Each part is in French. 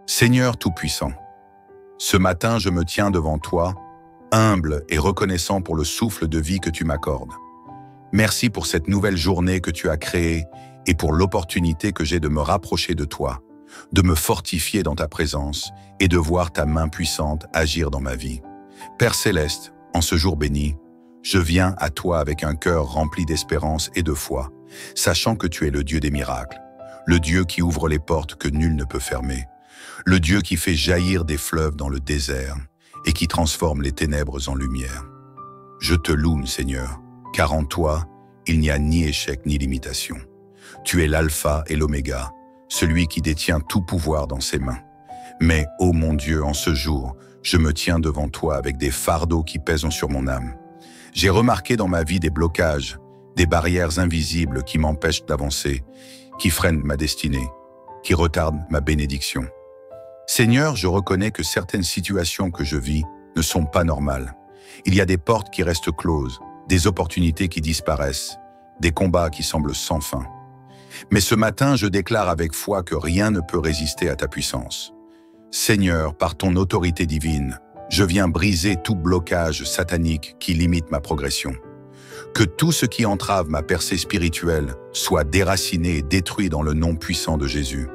Seigneur Tout-Puissant, ce matin je me tiens devant toi, humble et reconnaissant pour le souffle de vie que tu m'accordes. Merci pour cette nouvelle journée que tu as créée et pour l'opportunité que j'ai de me rapprocher de toi, de me fortifier dans ta présence et de voir ta main puissante agir dans ma vie. Père Céleste, en ce jour béni, je viens à toi avec un cœur rempli d'espérance et de foi, sachant que tu es le Dieu des miracles, le Dieu qui ouvre les portes que nul ne peut fermer, le Dieu qui fait jaillir des fleuves dans le désert et qui transforme les ténèbres en lumière. Je te loue, Seigneur, car en toi, il n'y a ni échec ni limitation. Tu es l'alpha et l'oméga, celui qui détient tout pouvoir dans ses mains. Mais, ô mon Dieu, en ce jour, je me tiens devant toi avec des fardeaux qui pèsent sur mon âme. J'ai remarqué dans ma vie des blocages, des barrières invisibles qui m'empêchent d'avancer, qui freinent ma destinée, qui retardent ma bénédiction. Seigneur, je reconnais que certaines situations que je vis ne sont pas normales. Il y a des portes qui restent closes, des opportunités qui disparaissent, des combats qui semblent sans fin. Mais ce matin, je déclare avec foi que rien ne peut résister à ta puissance. Seigneur, par ton autorité divine, je viens briser tout blocage satanique qui limite ma progression. Que tout ce qui entrave ma percée spirituelle soit déraciné et détruit dans le nom puissant de Jésus.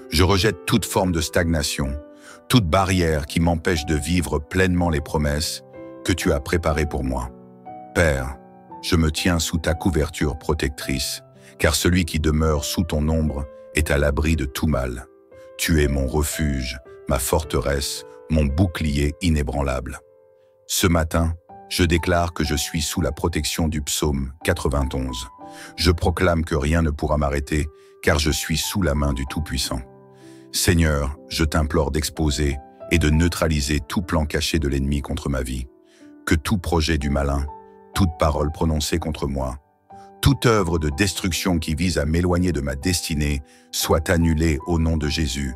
Je rejette toute forme de stagnation, toute barrière qui m'empêche de vivre pleinement les promesses que tu as préparées pour moi. Père, je me tiens sous ta couverture protectrice, car celui qui demeure sous ton ombre est à l'abri de tout mal. Tu es mon refuge, ma forteresse, mon bouclier inébranlable. Ce matin, je déclare que je suis sous la protection du psaume 91. Je proclame que rien ne pourra m'arrêter, car je suis sous la main du Tout-Puissant. Seigneur, je t'implore d'exposer et de neutraliser tout plan caché de l'ennemi contre ma vie. Que tout projet du malin, toute parole prononcée contre moi, toute œuvre de destruction qui vise à m'éloigner de ma destinée soit annulée au nom de Jésus.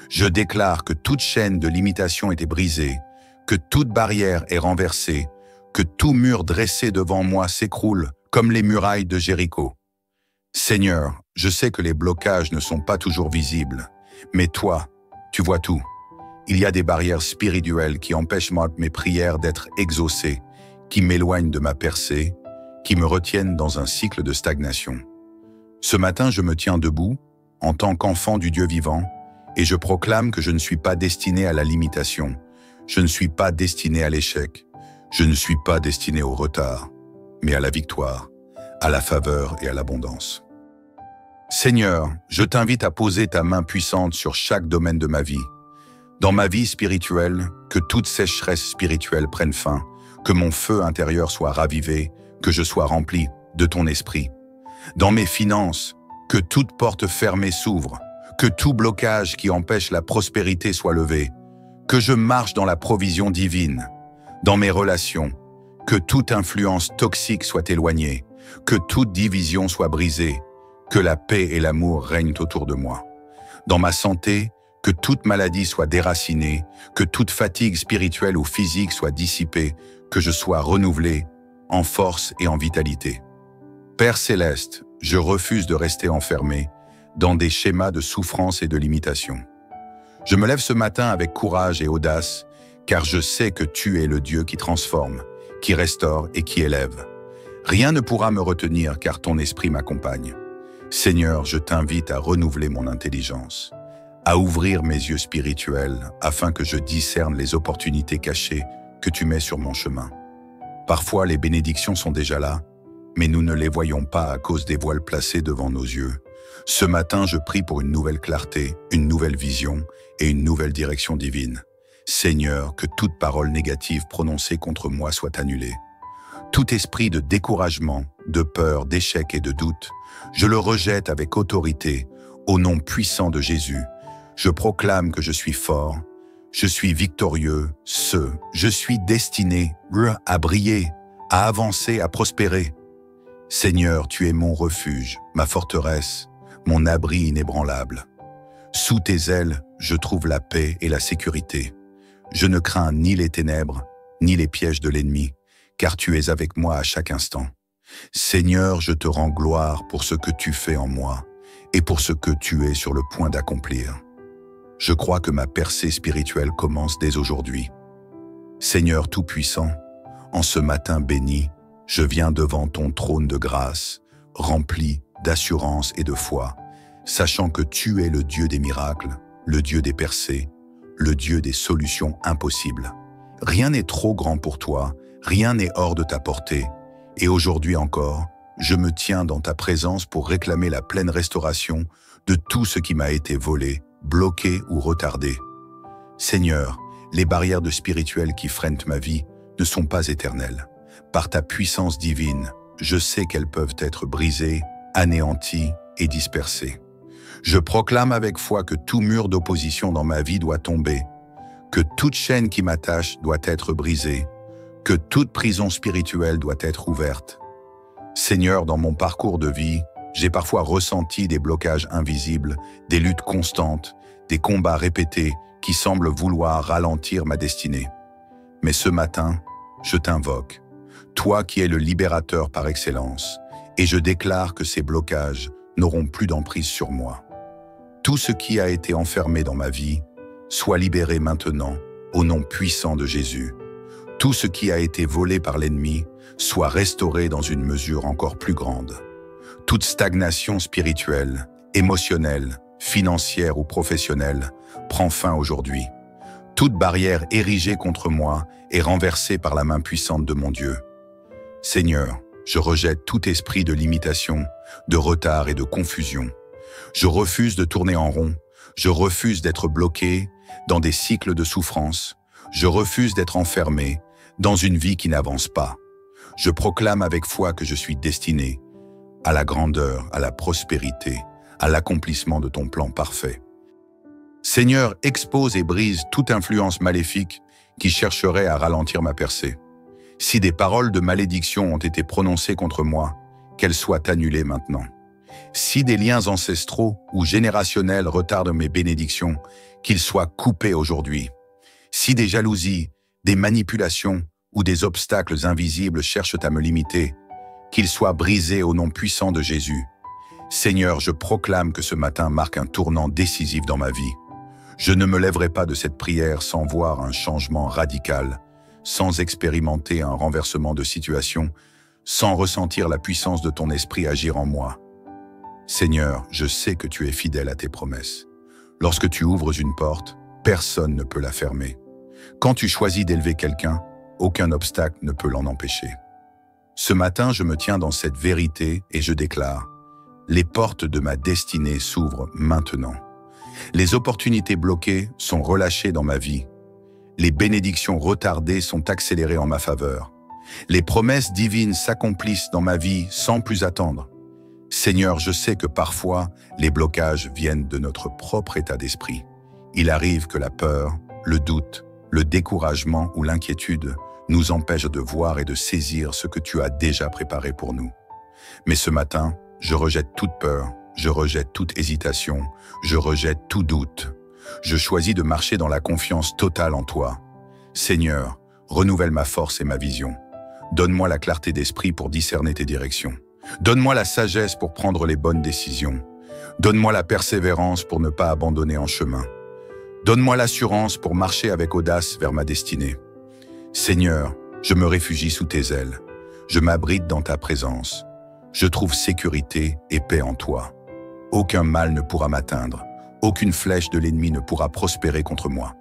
Je déclare que toute chaîne de limitation est brisée, que toute barrière est renversée, que tout mur dressé devant moi s'écroule comme les murailles de Jéricho. Seigneur, je sais que les blocages ne sont pas toujours visibles, mais toi, tu vois tout. Il y a des barrières spirituelles qui empêchent mes prières d'être exaucées, qui m'éloignent de ma percée, qui me retiennent dans un cycle de stagnation. Ce matin, je me tiens debout, en tant qu'enfant du Dieu vivant, et je proclame que je ne suis pas destiné à la limitation, je ne suis pas destiné à l'échec, je ne suis pas destiné au retard, mais à la victoire, à la faveur et à l'abondance. Seigneur, je t'invite à poser ta main puissante sur chaque domaine de ma vie. Dans ma vie spirituelle, que toute sécheresse spirituelle prenne fin, que mon feu intérieur soit ravivé, que je sois rempli de ton esprit. Dans mes finances, que toute porte fermée s'ouvre, que tout blocage qui empêche la prospérité soit levé, que je marche dans la provision divine. Dans mes relations, que toute influence toxique soit éloignée, que toute division soit brisée, que la paix et l'amour règnent autour de moi. Dans ma santé, que toute maladie soit déracinée, que toute fatigue spirituelle ou physique soit dissipée, que je sois renouvelé en force et en vitalité. Père Céleste, je refuse de rester enfermé dans des schémas de souffrance et de limitation. Je me lève ce matin avec courage et audace, car je sais que tu es le Dieu qui transforme, qui restaure et qui élève. Rien ne pourra me retenir car ton esprit m'accompagne. Seigneur, je t'invite à renouveler mon intelligence, à ouvrir mes yeux spirituels afin que je discerne les opportunités cachées que tu mets sur mon chemin. Parfois, les bénédictions sont déjà là, mais nous ne les voyons pas à cause des voiles placés devant nos yeux. Ce matin, je prie pour une nouvelle clarté, une nouvelle vision et une nouvelle direction divine. Seigneur, que toute parole négative prononcée contre moi soit annulée. Tout esprit de découragement, de peur, d'échec et de doute, je le rejette avec autorité, au nom puissant de Jésus. Je proclame que je suis fort, je suis victorieux, je suis destiné à briller, à avancer, à prospérer. Seigneur, tu es mon refuge, ma forteresse, mon abri inébranlable. Sous tes ailes, je trouve la paix et la sécurité. Je ne crains ni les ténèbres, ni les pièges de l'ennemi, car tu es avec moi à chaque instant. Seigneur, je te rends gloire pour ce que tu fais en moi et pour ce que tu es sur le point d'accomplir. Je crois que ma percée spirituelle commence dès aujourd'hui. Seigneur Tout-Puissant, en ce matin béni, je viens devant ton trône de grâce, rempli d'assurance et de foi, sachant que tu es le Dieu des miracles, le Dieu des percées, le Dieu des solutions impossibles. Rien n'est trop grand pour toi, rien n'est hors de ta portée, et aujourd'hui encore, je me tiens dans ta présence pour réclamer la pleine restauration de tout ce qui m'a été volé, bloqué ou retardé. Seigneur, les barrières de spirituel qui freinent ma vie ne sont pas éternelles. Par ta puissance divine, je sais qu'elles peuvent être brisées, anéanties et dispersées. Je proclame avec foi que tout mur d'opposition dans ma vie doit tomber, que toute chaîne qui m'attache doit être brisée, que toute prison spirituelle doit être ouverte. Seigneur, dans mon parcours de vie, j'ai parfois ressenti des blocages invisibles, des luttes constantes, des combats répétés qui semblent vouloir ralentir ma destinée. Mais ce matin, je t'invoque, toi qui es le libérateur par excellence, et je déclare que ces blocages n'auront plus d'emprise sur moi. Tout ce qui a été enfermé dans ma vie soit libéré maintenant au nom puissant de Jésus. Tout ce qui a été volé par l'ennemi soit restauré dans une mesure encore plus grande. Toute stagnation spirituelle, émotionnelle, financière ou professionnelle prend fin aujourd'hui. Toute barrière érigée contre moi est renversée par la main puissante de mon Dieu. Seigneur, je rejette tout esprit de limitation, de retard et de confusion. Je refuse de tourner en rond, je refuse d'être bloqué dans des cycles de souffrance, je refuse d'être enfermé dans une vie qui n'avance pas. Je proclame avec foi que je suis destiné à la grandeur, à la prospérité, à l'accomplissement de ton plan parfait. Seigneur, expose et brise toute influence maléfique qui chercherait à ralentir ma percée. Si des paroles de malédiction ont été prononcées contre moi, qu'elles soient annulées maintenant. Si des liens ancestraux ou générationnels retardent mes bénédictions, qu'ils soient coupés aujourd'hui. Si des jalousies, des manipulations ou des obstacles invisibles cherchent à me limiter, qu'ils soient brisés au nom puissant de Jésus. Seigneur, je proclame que ce matin marque un tournant décisif dans ma vie. Je ne me lèverai pas de cette prière sans voir un changement radical, sans expérimenter un renversement de situation, sans ressentir la puissance de ton esprit agir en moi. Seigneur, je sais que tu es fidèle à tes promesses. Lorsque tu ouvres une porte, personne ne peut la fermer. Quand tu choisis d'élever quelqu'un, aucun obstacle ne peut l'en empêcher. Ce matin, je me tiens dans cette vérité et je déclare: les portes de ma destinée s'ouvrent maintenant. Les opportunités bloquées sont relâchées dans ma vie. Les bénédictions retardées sont accélérées en ma faveur. Les promesses divines s'accomplissent dans ma vie sans plus attendre. Seigneur, je sais que parfois, les blocages viennent de notre propre état d'esprit. Il arrive que la peur, le doute, le découragement ou l'inquiétude nous empêchent de voir et de saisir ce que tu as déjà préparé pour nous. Mais ce matin, je rejette toute peur, je rejette toute hésitation, je rejette tout doute. Je choisis de marcher dans la confiance totale en toi. Seigneur, renouvelle ma force et ma vision. Donne-moi la clarté d'esprit pour discerner tes directions. Donne-moi la sagesse pour prendre les bonnes décisions. Donne-moi la persévérance pour ne pas abandonner en chemin. Donne-moi l'assurance pour marcher avec audace vers ma destinée. Seigneur, je me réfugie sous tes ailes. Je m'abrite dans ta présence. Je trouve sécurité et paix en toi. Aucun mal ne pourra m'atteindre. Aucune flèche de l'ennemi ne pourra prospérer contre moi.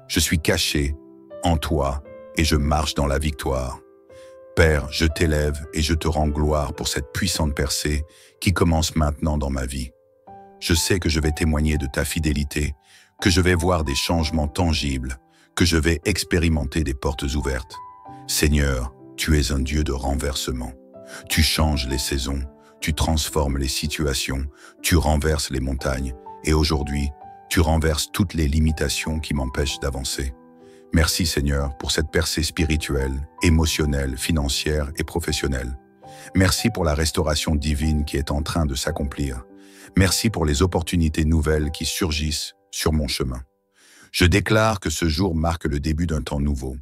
Je suis caché en toi et je marche dans la victoire. Père, je t'élève et je te rends gloire pour cette puissante percée qui commence maintenant dans ma vie. Je sais que je vais témoigner de ta fidélité, que je vais voir des changements tangibles, que je vais expérimenter des portes ouvertes. Seigneur, tu es un Dieu de renversement. Tu changes les saisons, tu transformes les situations, tu renverses les montagnes et aujourd'hui, tu renverses toutes les limitations qui m'empêchent d'avancer. Merci Seigneur pour cette percée spirituelle, émotionnelle, financière et professionnelle. Merci pour la restauration divine qui est en train de s'accomplir. Merci pour les opportunités nouvelles qui surgissent sur mon chemin. Je déclare que ce jour marque le début d'un temps nouveau.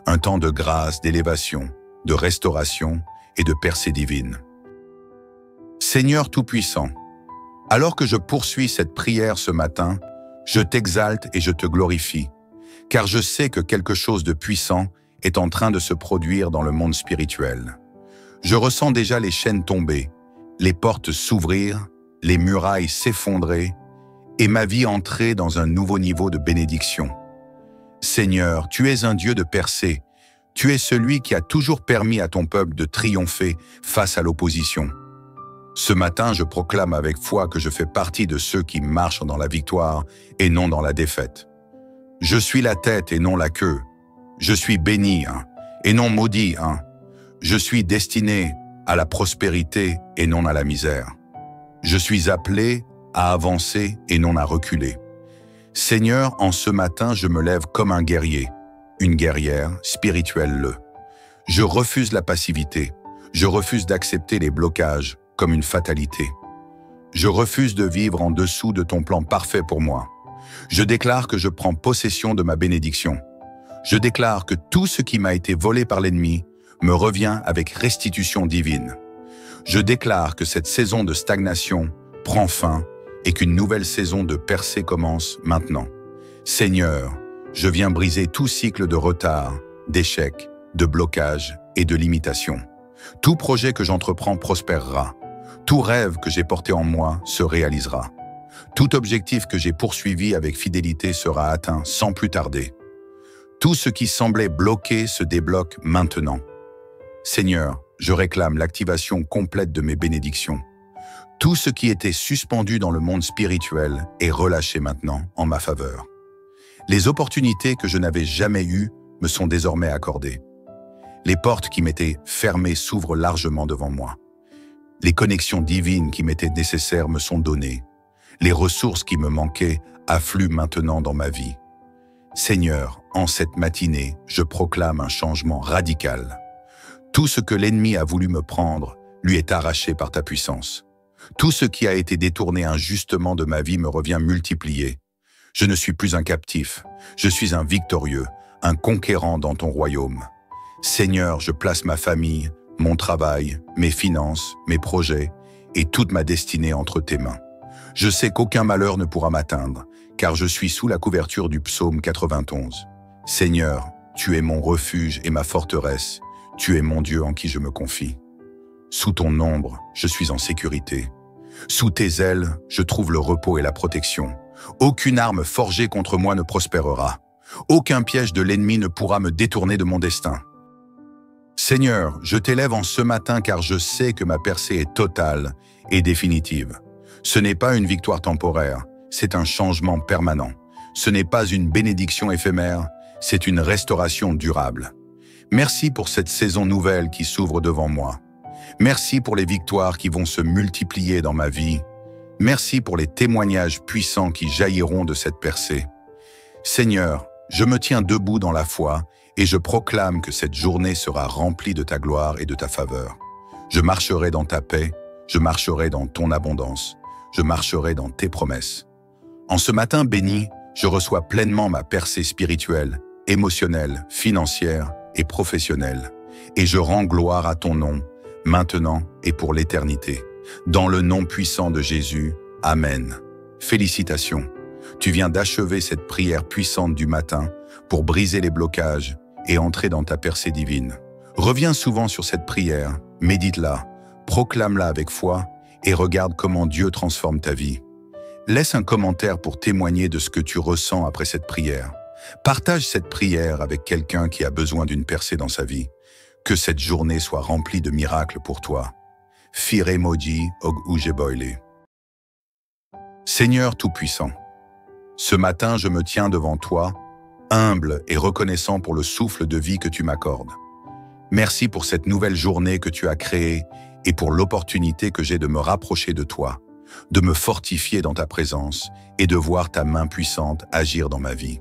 Un temps de grâce, d'élévation, de restauration et de percée divine. Seigneur Tout-Puissant, alors que je poursuis cette prière ce matin, Je t'exalte et je te glorifie, car je sais que quelque chose de puissant est en train de se produire dans le monde spirituel. Je ressens déjà les chaînes tomber, les portes s'ouvrir, les murailles s'effondrer et ma vie entrer dans un nouveau niveau de bénédiction. Seigneur, tu es un Dieu de percée. Tu es celui qui a toujours permis à ton peuple de triompher face à l'opposition. Ce matin, je proclame avec foi que je fais partie de ceux qui marchent dans la victoire et non dans la défaite. Je suis la tête et non la queue. Je suis béni et non maudit. Je suis destiné à la prospérité et non à la misère. Je suis appelé à avancer et non à reculer. Seigneur, en ce matin, je me lève comme un guerrier, une guerrière spirituelle. Je refuse la passivité. Je refuse d'accepter les blocages comme une fatalité. Je refuse de vivre en dessous de ton plan parfait pour moi. Je déclare que je prends possession de ma bénédiction. Je déclare que tout ce qui m'a été volé par l'ennemi me revient avec restitution divine. Je déclare que cette saison de stagnation prend fin et qu'une nouvelle saison de percée commence maintenant. Seigneur, je viens briser tout cycle de retard, d'échec, de blocage et de limitation. Tout projet que j'entreprends prospérera. Tout rêve que j'ai porté en moi se réalisera. Tout objectif que j'ai poursuivi avec fidélité sera atteint sans plus tarder. Tout ce qui semblait bloqué se débloque maintenant. Seigneur, je réclame l'activation complète de mes bénédictions. Tout ce qui était suspendu dans le monde spirituel est relâché maintenant en ma faveur. Les opportunités que je n'avais jamais eues me sont désormais accordées. Les portes qui m'étaient fermées s'ouvrent largement devant moi. Les connexions divines qui m'étaient nécessaires me sont données. Les ressources qui me manquaient affluent maintenant dans ma vie. Seigneur, en cette matinée, je proclame un changement radical. Tout ce que l'ennemi a voulu me prendre lui est arraché par ta puissance. Tout ce qui a été détourné injustement de ma vie me revient multiplié. Je ne suis plus un captif, je suis un victorieux, un conquérant dans ton royaume. Seigneur, je place ma famille, mon travail, mes finances, mes projets et toute ma destinée entre tes mains. Je sais qu'aucun malheur ne pourra m'atteindre, car je suis sous la couverture du psaume 91. Seigneur, tu es mon refuge et ma forteresse, tu es mon Dieu en qui je me confie. Sous ton ombre, je suis en sécurité. Sous tes ailes, je trouve le repos et la protection. Aucune arme forgée contre moi ne prospérera. Aucun piège de l'ennemi ne pourra me détourner de mon destin. Seigneur, je t'élève en ce matin car je sais que ma percée est totale et définitive. Ce n'est pas une victoire temporaire, c'est un changement permanent. Ce n'est pas une bénédiction éphémère, c'est une restauration durable. Merci pour cette saison nouvelle qui s'ouvre devant moi. Merci pour les victoires qui vont se multiplier dans ma vie. Merci pour les témoignages puissants qui jailliront de cette percée. Seigneur, je me tiens debout dans la foi et je proclame que cette journée sera remplie de ta gloire et de ta faveur. Je marcherai dans ta paix, je marcherai dans ton abondance, je marcherai dans tes promesses. En ce matin béni, je reçois pleinement ma percée spirituelle, émotionnelle, financière et professionnelle. Et je rends gloire à ton nom, maintenant et pour l'éternité. Dans le nom puissant de Jésus, Amen. Félicitations, tu viens d'achever cette prière puissante du matin pour briser les blocages et entrer dans ta percée divine. Reviens souvent sur cette prière, médite-la, proclame-la avec foi et regarde comment Dieu transforme ta vie. Laisse un commentaire pour témoigner de ce que tu ressens après cette prière. Partage cette prière avec quelqu'un qui a besoin d'une percée dans sa vie. Que cette journée soit remplie de miracles pour toi. Fire Moji Og Ujeboile. Seigneur Tout-Puissant, ce matin je me tiens devant toi, humble et reconnaissant pour le souffle de vie que tu m'accordes. Merci pour cette nouvelle journée que tu as créée et pour l'opportunité que j'ai de me rapprocher de toi, de me fortifier dans ta présence et de voir ta main puissante agir dans ma vie.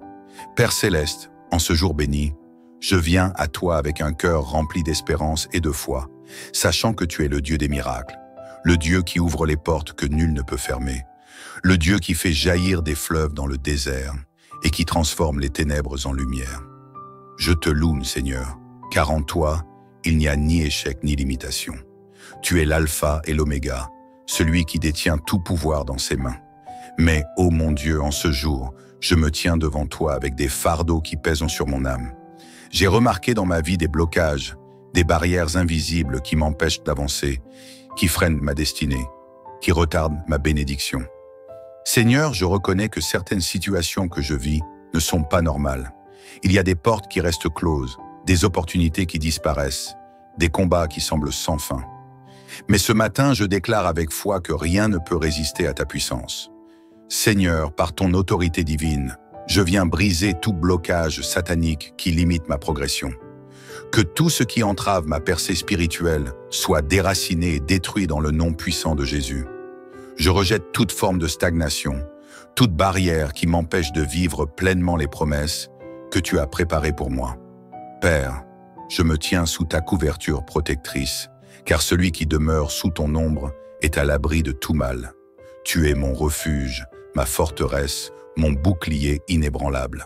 Père Céleste, en ce jour béni, je viens à toi avec un cœur rempli d'espérance et de foi, sachant que tu es le Dieu des miracles, le Dieu qui ouvre les portes que nul ne peut fermer, le Dieu qui fait jaillir des fleuves dans le désert et qui transforme les ténèbres en lumière. Je te loue, Seigneur, car en toi, il n'y a ni échec ni limitation. Tu es l'alpha et l'oméga, celui qui détient tout pouvoir dans ses mains. Mais, ô mon Dieu, en ce jour, je me tiens devant toi avec des fardeaux qui pèsent sur mon âme. J'ai remarqué dans ma vie des blocages, des barrières invisibles qui m'empêchent d'avancer, qui freinent ma destinée, qui retardent ma bénédiction. Seigneur, je reconnais que certaines situations que je vis ne sont pas normales. Il y a des portes qui restent closes, des opportunités qui disparaissent, des combats qui semblent sans fin. Mais ce matin, je déclare avec foi que rien ne peut résister à ta puissance. Seigneur, par ton autorité divine, je viens briser tout blocage satanique qui limite ma progression. Que tout ce qui entrave ma percée spirituelle soit déraciné et détruit dans le nom puissant de Jésus. Je rejette toute forme de stagnation, toute barrière qui m'empêche de vivre pleinement les promesses que tu as préparées pour moi. Père, je me tiens sous ta couverture protectrice, car celui qui demeure sous ton ombre est à l'abri de tout mal. Tu es mon refuge, ma forteresse, mon bouclier inébranlable.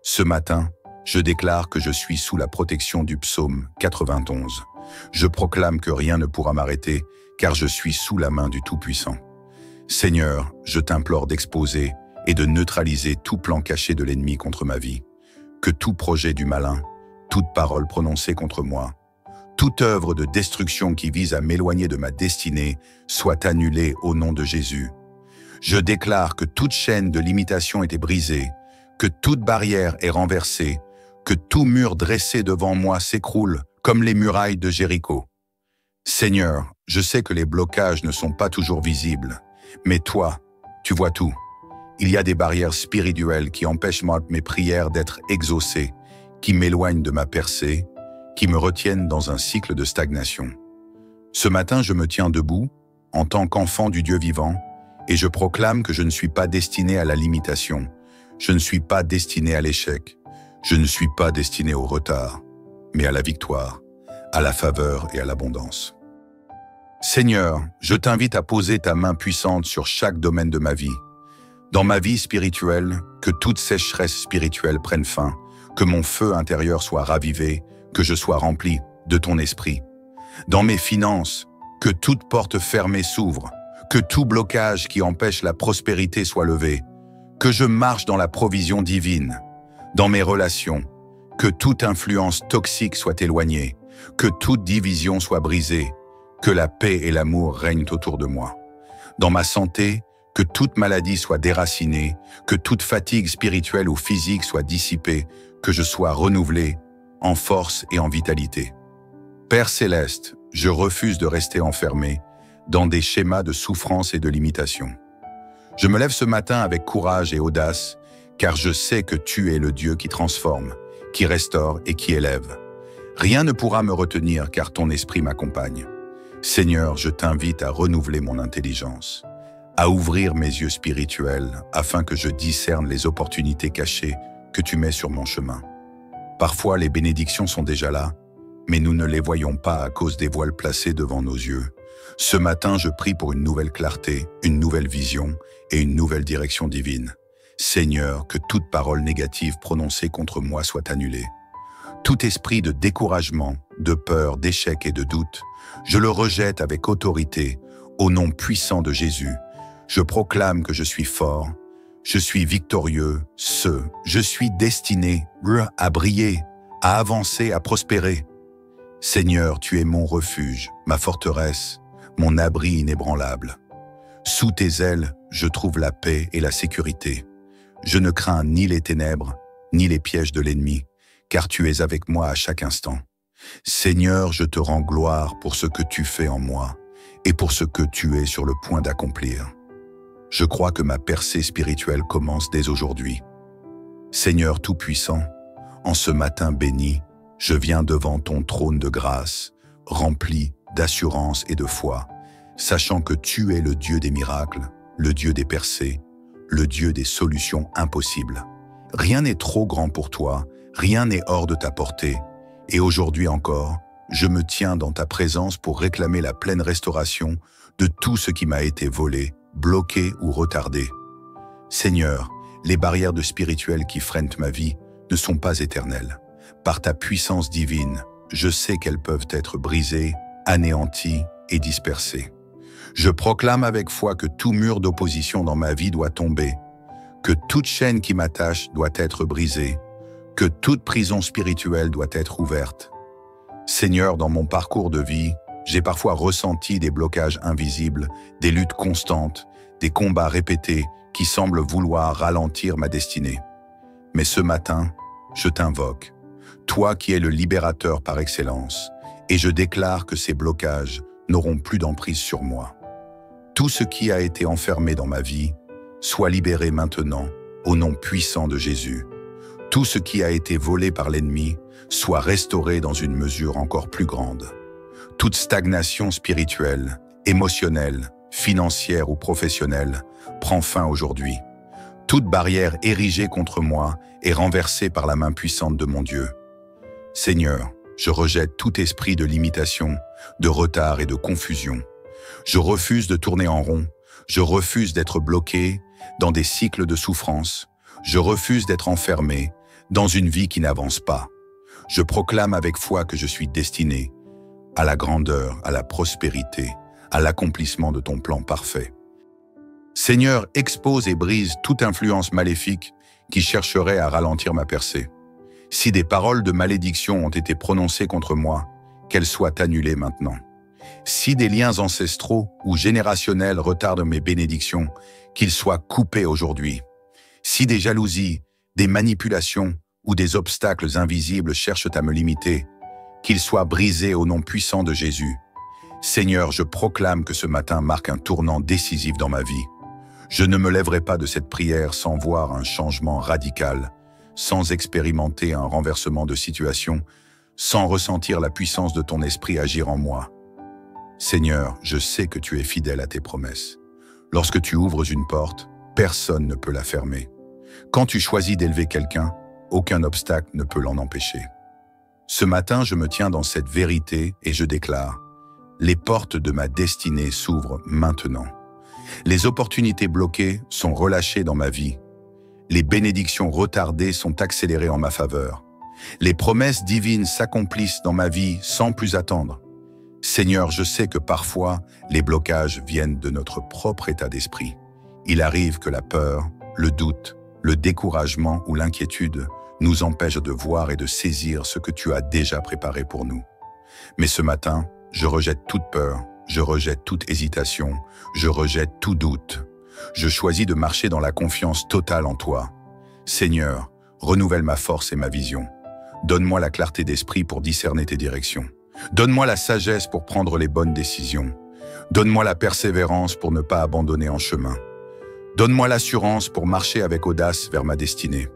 Ce matin, je déclare que je suis sous la protection du psaume 91. Je proclame que rien ne pourra m'arrêter, car je suis sous la main du Tout-Puissant. Seigneur, je t'implore d'exposer et de neutraliser tout plan caché de l'ennemi contre ma vie. Que tout projet du malin, toute parole prononcée contre moi, toute œuvre de destruction qui vise à m'éloigner de ma destinée soit annulée au nom de Jésus. Je déclare que toute chaîne de limitation était brisée, que toute barrière est renversée, que tout mur dressé devant moi s'écroule comme les murailles de Jéricho. Seigneur, je sais que les blocages ne sont pas toujours visibles, mais toi, tu vois tout. Il y a des barrières spirituelles qui empêchent mes prières d'être exaucées, qui m'éloignent de ma percée, qui me retiennent dans un cycle de stagnation. Ce matin, je me tiens debout, en tant qu'enfant du Dieu vivant, et je proclame que je ne suis pas destiné à la limitation, je ne suis pas destiné à l'échec, je ne suis pas destiné au retard, mais à la victoire, à la faveur et à l'abondance. Seigneur, je t'invite à poser ta main puissante sur chaque domaine de ma vie. Dans ma vie spirituelle, que toute sécheresse spirituelle prenne fin, que mon feu intérieur soit ravivé, que je sois rempli de ton esprit. Dans mes finances, que toute porte fermée s'ouvre, que tout blocage qui empêche la prospérité soit levé, que je marche dans la provision divine. Dans mes relations, que toute influence toxique soit éloignée, que toute division soit brisée, que la paix et l'amour règnent autour de moi. Dans ma santé, que toute maladie soit déracinée, que toute fatigue spirituelle ou physique soit dissipée, que je sois renouvelé en force et en vitalité. Père céleste, je refuse de rester enfermé dans des schémas de souffrance et de limitation. Je me lève ce matin avec courage et audace, car je sais que tu es le Dieu qui transforme, qui restaure et qui élève. Rien ne pourra me retenir car ton esprit m'accompagne. Seigneur, je t'invite à renouveler mon intelligence, à ouvrir mes yeux spirituels afin que je discerne les opportunités cachées que tu mets sur mon chemin. Parfois, les bénédictions sont déjà là, mais nous ne les voyons pas à cause des voiles placés devant nos yeux. Ce matin, je prie pour une nouvelle clarté, une nouvelle vision et une nouvelle direction divine. Seigneur, que toute parole négative prononcée contre moi soit annulée. Tout esprit de découragement, de peur, d'échec et de doute, je le rejette avec autorité, au nom puissant de Jésus. Je proclame que je suis fort, je suis victorieux, je suis destiné à briller, à avancer, à prospérer. Seigneur, tu es mon refuge, ma forteresse, mon abri inébranlable. Sous tes ailes, je trouve la paix et la sécurité. Je ne crains ni les ténèbres, ni les pièges de l'ennemi, car tu es avec moi à chaque instant. Seigneur, je te rends gloire pour ce que tu fais en moi et pour ce que tu es sur le point d'accomplir. Je crois que ma percée spirituelle commence dès aujourd'hui. Seigneur Tout-Puissant, en ce matin béni, je viens devant ton trône de grâce, rempli d'assurance et de foi, sachant que tu es le Dieu des miracles, le Dieu des percées, le Dieu des solutions impossibles. Rien n'est trop grand pour toi, rien n'est hors de ta portée. Et aujourd'hui encore, je me tiens dans ta présence pour réclamer la pleine restauration de tout ce qui m'a été volé, bloqué ou retardé. Seigneur, les barrières de spirituel qui freinent ma vie ne sont pas éternelles. Par ta puissance divine, je sais qu'elles peuvent être brisées, anéanties et dispersées. Je proclame avec foi que tout mur d'opposition dans ma vie doit tomber, que toute chaîne qui m'attache doit être brisée, que toute prison spirituelle doit être ouverte. Seigneur, dans mon parcours de vie, j'ai parfois ressenti des blocages invisibles, des luttes constantes, des combats répétés qui semblent vouloir ralentir ma destinée. Mais ce matin, je t'invoque, toi qui es le libérateur par excellence, et je déclare que ces blocages n'auront plus d'emprise sur moi. Tout ce qui a été enfermé dans ma vie soit libéré maintenant, au nom puissant de Jésus. Tout ce qui a été volé par l'ennemi soit restauré dans une mesure encore plus grande. Toute stagnation spirituelle, émotionnelle, financière ou professionnelle prend fin aujourd'hui. Toute barrière érigée contre moi est renversée par la main puissante de mon Dieu. Seigneur, je rejette tout esprit de limitation, de retard et de confusion. Je refuse de tourner en rond. Je refuse d'être bloqué dans des cycles de souffrance. Je refuse d'être enfermé dans une vie qui n'avance pas. Je proclame avec foi que je suis destiné à la grandeur, à la prospérité, à l'accomplissement de ton plan parfait. Seigneur, expose et brise toute influence maléfique qui chercherait à ralentir ma percée. Si des paroles de malédiction ont été prononcées contre moi, qu'elles soient annulées maintenant. Si des liens ancestraux ou générationnels retardent mes bénédictions, qu'ils soient coupés aujourd'hui. Si des jalousies, des manipulations ou des obstacles invisibles cherchent à me limiter, qu'ils soient brisés au nom puissant de Jésus. Seigneur, je proclame que ce matin marque un tournant décisif dans ma vie. Je ne me lèverai pas de cette prière sans voir un changement radical, sans expérimenter un renversement de situation, sans ressentir la puissance de ton esprit agir en moi. Seigneur, je sais que tu es fidèle à tes promesses. Lorsque tu ouvres une porte, personne ne peut la fermer. Quand tu choisis d'élever quelqu'un, aucun obstacle ne peut l'en empêcher. Ce matin, je me tiens dans cette vérité et je déclare: les portes de ma destinée s'ouvrent maintenant. Les opportunités bloquées sont relâchées dans ma vie. Les bénédictions retardées sont accélérées en ma faveur. Les promesses divines s'accomplissent dans ma vie sans plus attendre. Seigneur, je sais que parfois, les blocages viennent de notre propre état d'esprit. Il arrive que la peur, le doute, le découragement ou l'inquiétude nous empêchent de voir et de saisir ce que tu as déjà préparé pour nous. Mais ce matin, je rejette toute peur, je rejette toute hésitation, je rejette tout doute. Je choisis de marcher dans la confiance totale en toi. Seigneur, renouvelle ma force et ma vision. Donne-moi la clarté d'esprit pour discerner tes directions. Donne-moi la sagesse pour prendre les bonnes décisions. Donne-moi la persévérance pour ne pas abandonner en chemin. Donne-moi l'assurance pour marcher avec audace vers ma destinée.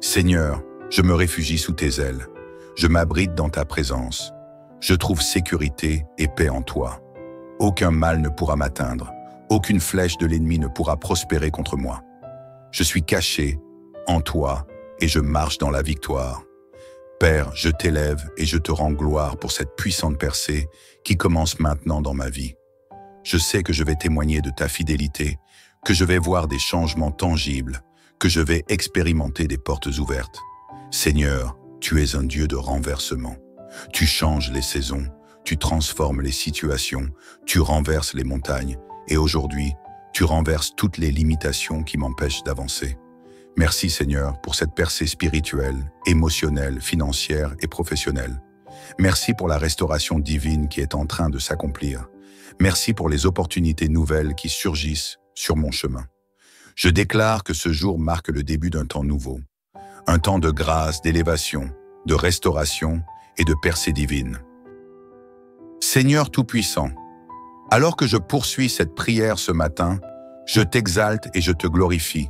Seigneur, je me réfugie sous tes ailes. Je m'abrite dans ta présence. Je trouve sécurité et paix en toi. Aucun mal ne pourra m'atteindre. Aucune flèche de l'ennemi ne pourra prospérer contre moi. Je suis caché en toi et je marche dans la victoire. Père, je t'élève et je te rends gloire pour cette puissante percée qui commence maintenant dans ma vie. Je sais que je vais témoigner de ta fidélité, que je vais voir des changements tangibles, que je vais expérimenter des portes ouvertes. Seigneur, tu es un Dieu de renversement. Tu changes les saisons, tu transformes les situations, tu renverses les montagnes et aujourd'hui, tu renverses toutes les limitations qui m'empêchent d'avancer. Merci Seigneur pour cette percée spirituelle, émotionnelle, financière et professionnelle. Merci pour la restauration divine qui est en train de s'accomplir. Merci pour les opportunités nouvelles qui surgissent sur mon chemin. Je déclare que ce jour marque le début d'un temps nouveau. Un temps de grâce, d'élévation, de restauration et de percée divine. Seigneur Tout-Puissant, alors que je poursuis cette prière ce matin, je t'exalte et je te glorifie,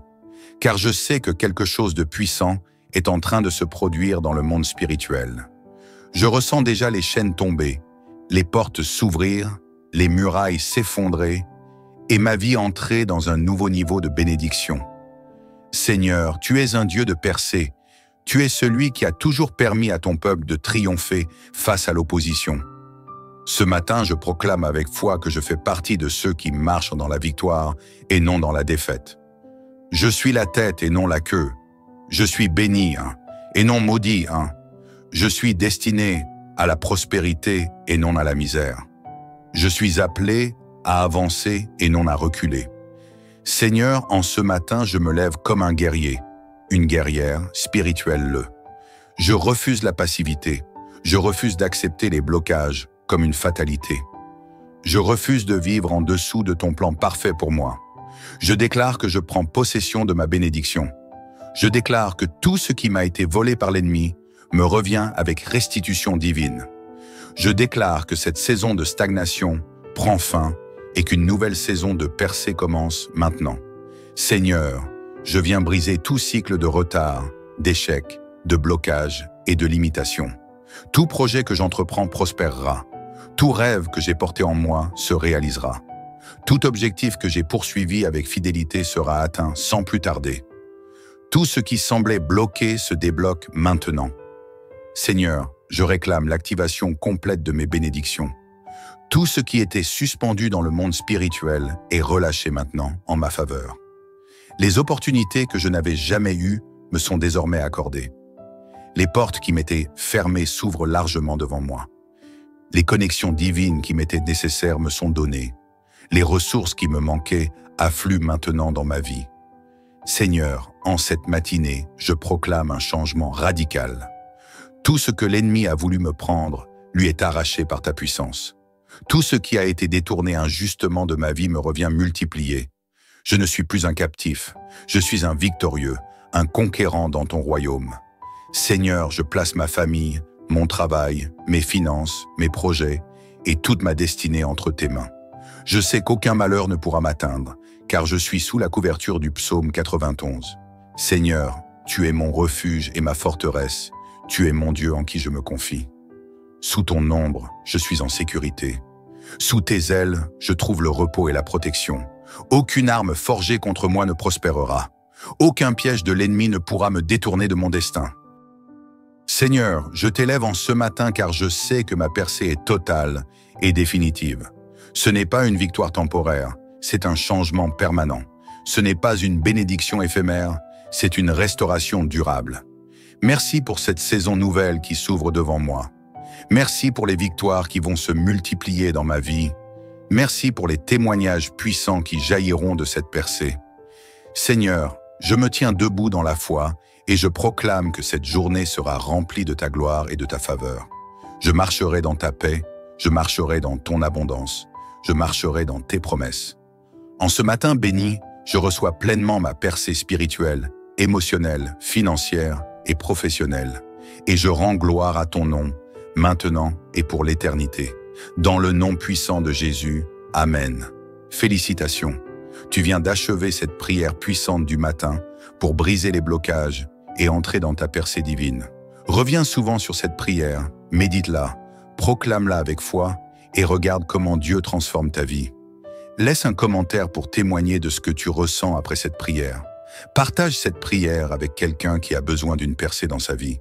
car je sais que quelque chose de puissant est en train de se produire dans le monde spirituel. Je ressens déjà les chaînes tomber, les portes s'ouvrir, les murailles s'effondrer et ma vie entrer dans un nouveau niveau de bénédiction. Seigneur, tu es un Dieu de percée. Tu es celui qui a toujours permis à ton peuple de triompher face à l'opposition. Ce matin, je proclame avec foi que je fais partie de ceux qui marchent dans la victoire et non dans la défaite. Je suis la tête et non la queue. Je suis béni et non maudit. Je suis destiné à la prospérité et non à la misère. Je suis appelé à avancer et non à reculer. Seigneur, en ce matin, je me lève comme un guerrier, une guerrière spirituelle. Je refuse la passivité, je refuse d'accepter les blocages comme une fatalité. Je refuse de vivre en dessous de ton plan parfait pour moi. Je déclare que je prends possession de ma bénédiction. Je déclare que tout ce qui m'a été volé par l'ennemi me revient avec restitution divine. Je déclare que cette saison de stagnation prend fin et qu'une nouvelle saison de percée commence maintenant. Seigneur, je viens briser tout cycle de retard, d'échec, de blocage et de limitation. Tout projet que j'entreprends prospérera. Tout rêve que j'ai porté en moi se réalisera. Tout objectif que j'ai poursuivi avec fidélité sera atteint sans plus tarder. Tout ce qui semblait bloqué se débloque maintenant. Seigneur, je réclame l'activation complète de mes bénédictions. Tout ce qui était suspendu dans le monde spirituel est relâché maintenant en ma faveur. Les opportunités que je n'avais jamais eues me sont désormais accordées. Les portes qui m'étaient fermées s'ouvrent largement devant moi. Les connexions divines qui m'étaient nécessaires me sont données. Les ressources qui me manquaient affluent maintenant dans ma vie. Seigneur, en cette matinée, je proclame un changement radical. Tout ce que l'ennemi a voulu me prendre lui est arraché par ta puissance. Tout ce qui a été détourné injustement de ma vie me revient multiplié. Je ne suis plus un captif, je suis un victorieux, un conquérant dans ton royaume. Seigneur, je place ma famille, mon travail, mes finances, mes projets et toute ma destinée entre tes mains. Je sais qu'aucun malheur ne pourra m'atteindre, car je suis sous la couverture du psaume 91. Seigneur, tu es mon refuge et ma forteresse, tu es mon Dieu en qui je me confie. Sous ton ombre, je suis en sécurité. Sous tes ailes, je trouve le repos et la protection. Aucune arme forgée contre moi ne prospérera. Aucun piège de l'ennemi ne pourra me détourner de mon destin. Seigneur, je t'élève en ce matin car je sais que ma percée est totale et définitive. Ce n'est pas une victoire temporaire, c'est un changement permanent. Ce n'est pas une bénédiction éphémère, c'est une restauration durable. Merci pour cette saison nouvelle qui s'ouvre devant moi. Merci pour les victoires qui vont se multiplier dans ma vie. Merci pour les témoignages puissants qui jailliront de cette percée. Seigneur, je me tiens debout dans la foi et je proclame que cette journée sera remplie de ta gloire et de ta faveur. Je marcherai dans ta paix, je marcherai dans ton abondance, je marcherai dans tes promesses. En ce matin béni, je reçois pleinement ma percée spirituelle, émotionnelle, financière et professionnelle. Et je rends gloire à ton nom, maintenant et pour l'éternité. Dans le nom puissant de Jésus, Amen. Félicitations, tu viens d'achever cette prière puissante du matin pour briser les blocages et entrer dans ta percée divine. Reviens souvent sur cette prière, médite-la, proclame-la avec foi et regarde comment Dieu transforme ta vie. Laisse un commentaire pour témoigner de ce que tu ressens après cette prière. Partage cette prière avec quelqu'un qui a besoin d'une percée dans sa vie.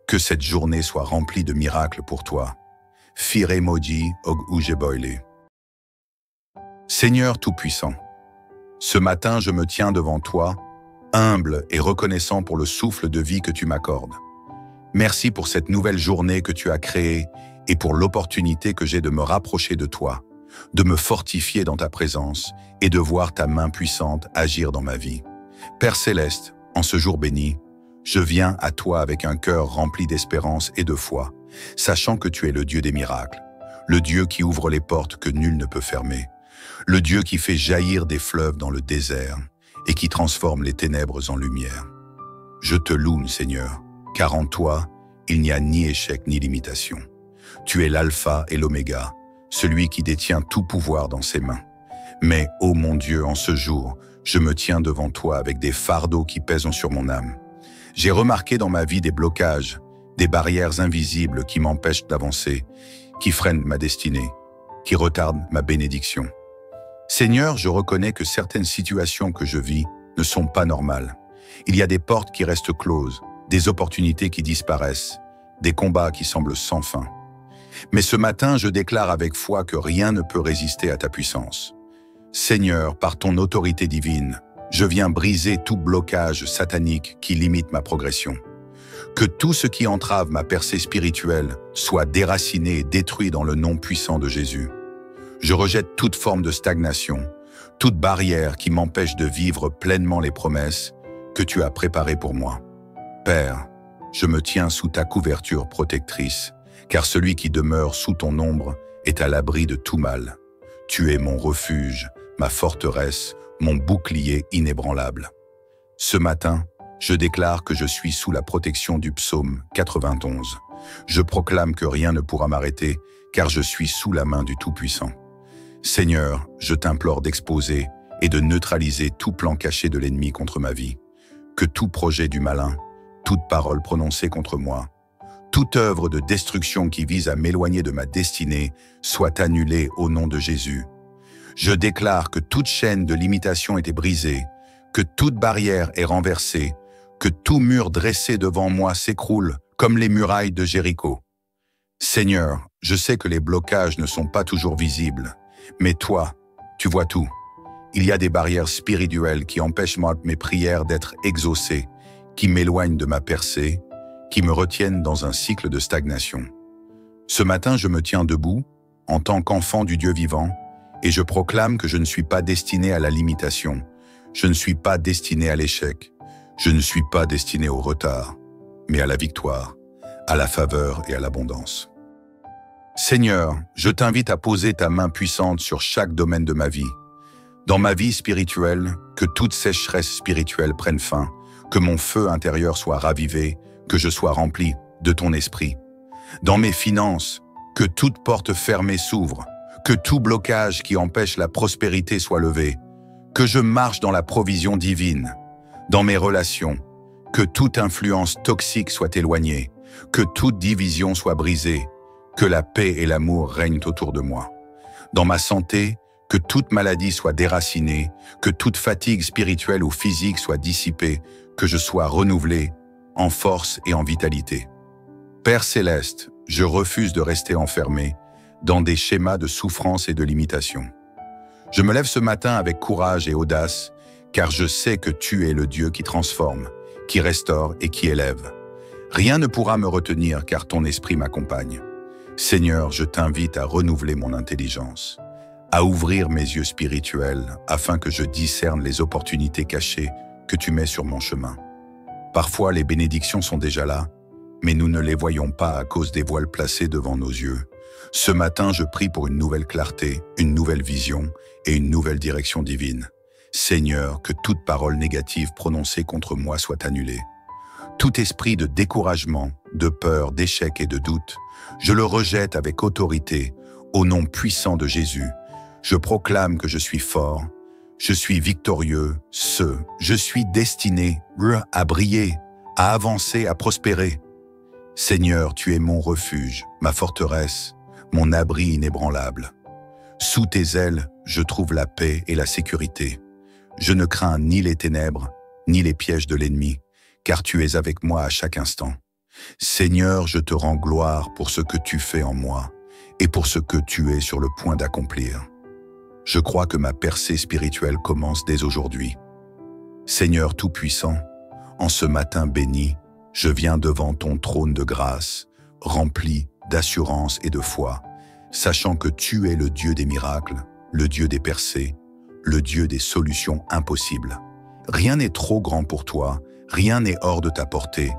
Que cette journée soit remplie de miracles pour toi. Fire Moji Og Ujeboile. Seigneur Tout-Puissant, ce matin je me tiens devant toi, humble et reconnaissant pour le souffle de vie que tu m'accordes. Merci pour cette nouvelle journée que tu as créée et pour l'opportunité que j'ai de me rapprocher de toi, de me fortifier dans ta présence et de voir ta main puissante agir dans ma vie. Père Céleste, en ce jour béni, je viens à toi avec un cœur rempli d'espérance et de foi, sachant que tu es le Dieu des miracles, le Dieu qui ouvre les portes que nul ne peut fermer, le Dieu qui fait jaillir des fleuves dans le désert et qui transforme les ténèbres en lumière. Je te loue, Seigneur, car en toi, il n'y a ni échec ni limitation. Tu es l'alpha et l'oméga, celui qui détient tout pouvoir dans ses mains. Mais, ô mon Dieu, en ce jour, je me tiens devant toi avec des fardeaux qui pèsent sur mon âme. J'ai remarqué dans ma vie des blocages, des barrières invisibles qui m'empêchent d'avancer, qui freinent ma destinée, qui retardent ma bénédiction. Seigneur, je reconnais que certaines situations que je vis ne sont pas normales. Il y a des portes qui restent closes, des opportunités qui disparaissent, des combats qui semblent sans fin. Mais ce matin, je déclare avec foi que rien ne peut résister à ta puissance. Seigneur, par ton autorité divine, je viens briser tout blocage satanique qui limite ma progression. Que tout ce qui entrave ma percée spirituelle soit déraciné et détruit dans le nom puissant de Jésus. Je rejette toute forme de stagnation, toute barrière qui m'empêche de vivre pleinement les promesses que tu as préparées pour moi. Père, je me tiens sous ta couverture protectrice, car celui qui demeure sous ton ombre est à l'abri de tout mal. Tu es mon refuge, ma forteresse, mon bouclier inébranlable. Ce matin, je déclare que je suis sous la protection du psaume 91. Je proclame que rien ne pourra m'arrêter, car je suis sous la main du Tout-Puissant. Seigneur, je t'implore d'exposer et de neutraliser tout plan caché de l'ennemi contre ma vie. Que tout projet du malin, toute parole prononcée contre moi, toute œuvre de destruction qui vise à m'éloigner de ma destinée soit annulée au nom de Jésus. Je déclare que toute chaîne de limitation était brisée, que toute barrière est renversée, que tout mur dressé devant moi s'écroule comme les murailles de Jéricho. Seigneur, je sais que les blocages ne sont pas toujours visibles, mais toi, tu vois tout. Il y a des barrières spirituelles qui empêchent mes prières d'être exaucées, qui m'éloignent de ma percée, qui me retiennent dans un cycle de stagnation. Ce matin, je me tiens debout, en tant qu'enfant du Dieu vivant, et je proclame que je ne suis pas destiné à la limitation, je ne suis pas destiné à l'échec, je ne suis pas destiné au retard, mais à la victoire, à la faveur et à l'abondance. Seigneur, je t'invite à poser ta main puissante sur chaque domaine de ma vie. Dans ma vie spirituelle, que toute sécheresse spirituelle prenne fin, que mon feu intérieur soit ravivé, que je sois rempli de ton esprit. Dans mes finances, que toute porte fermée s'ouvre, que tout blocage qui empêche la prospérité soit levé, que je marche dans la provision divine. Dans mes relations, que toute influence toxique soit éloignée, que toute division soit brisée, que la paix et l'amour règnent autour de moi. Dans ma santé, que toute maladie soit déracinée, que toute fatigue spirituelle ou physique soit dissipée, que je sois renouvelé en force et en vitalité. Père céleste, je refuse de rester enfermé dans des schémas de souffrance et de limitation. Je me lève ce matin avec courage et audace, car je sais que tu es le Dieu qui transforme, qui restaure et qui élève. Rien ne pourra me retenir car ton esprit m'accompagne. Seigneur, je t'invite à renouveler mon intelligence, à ouvrir mes yeux spirituels afin que je discerne les opportunités cachées que tu mets sur mon chemin. Parfois, les bénédictions sont déjà là, mais nous ne les voyons pas à cause des voiles placés devant nos yeux. Ce matin, je prie pour une nouvelle clarté, une nouvelle vision et une nouvelle direction divine. Seigneur, que toute parole négative prononcée contre moi soit annulée. Tout esprit de découragement, de peur, d'échec et de doute, je le rejette avec autorité, au nom puissant de Jésus. Je proclame que je suis fort, je suis victorieux, je suis destiné à briller, à avancer, à prospérer. Seigneur, tu es mon refuge, ma forteresse, mon abri inébranlable. Sous tes ailes, je trouve la paix et la sécurité. Je ne crains ni les ténèbres, ni les pièges de l'ennemi, car tu es avec moi à chaque instant. Seigneur, je te rends gloire pour ce que tu fais en moi et pour ce que tu es sur le point d'accomplir. Je crois que ma percée spirituelle commence dès aujourd'hui. Seigneur Tout-Puissant, en ce matin béni, je viens devant ton trône de grâce, rempli d'assurance et de foi, sachant que tu es le Dieu des miracles, le Dieu des percées, le Dieu des solutions impossibles. Rien n'est trop grand pour toi, rien n'est hors de ta portée.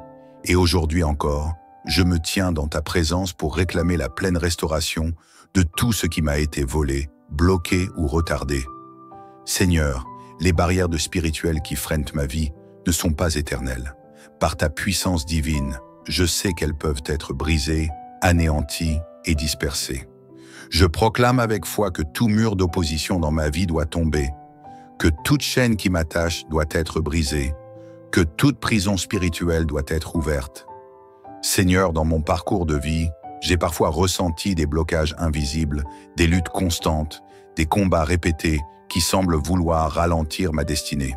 Et aujourd'hui encore, je me tiens dans ta présence pour réclamer la pleine restauration de tout ce qui m'a été volé, bloqué ou retardé. Seigneur, les barrières de spirituel qui freinent ma vie ne sont pas éternelles. Par ta puissance divine, je sais qu'elles peuvent être brisées, anéanties et dispersées. Je proclame avec foi que tout mur d'opposition dans ma vie doit tomber, que toute chaîne qui m'attache doit être brisée, que toute prison spirituelle doit être ouverte. Seigneur, dans mon parcours de vie, j'ai parfois ressenti des blocages invisibles, des luttes constantes, des combats répétés qui semblent vouloir ralentir ma destinée.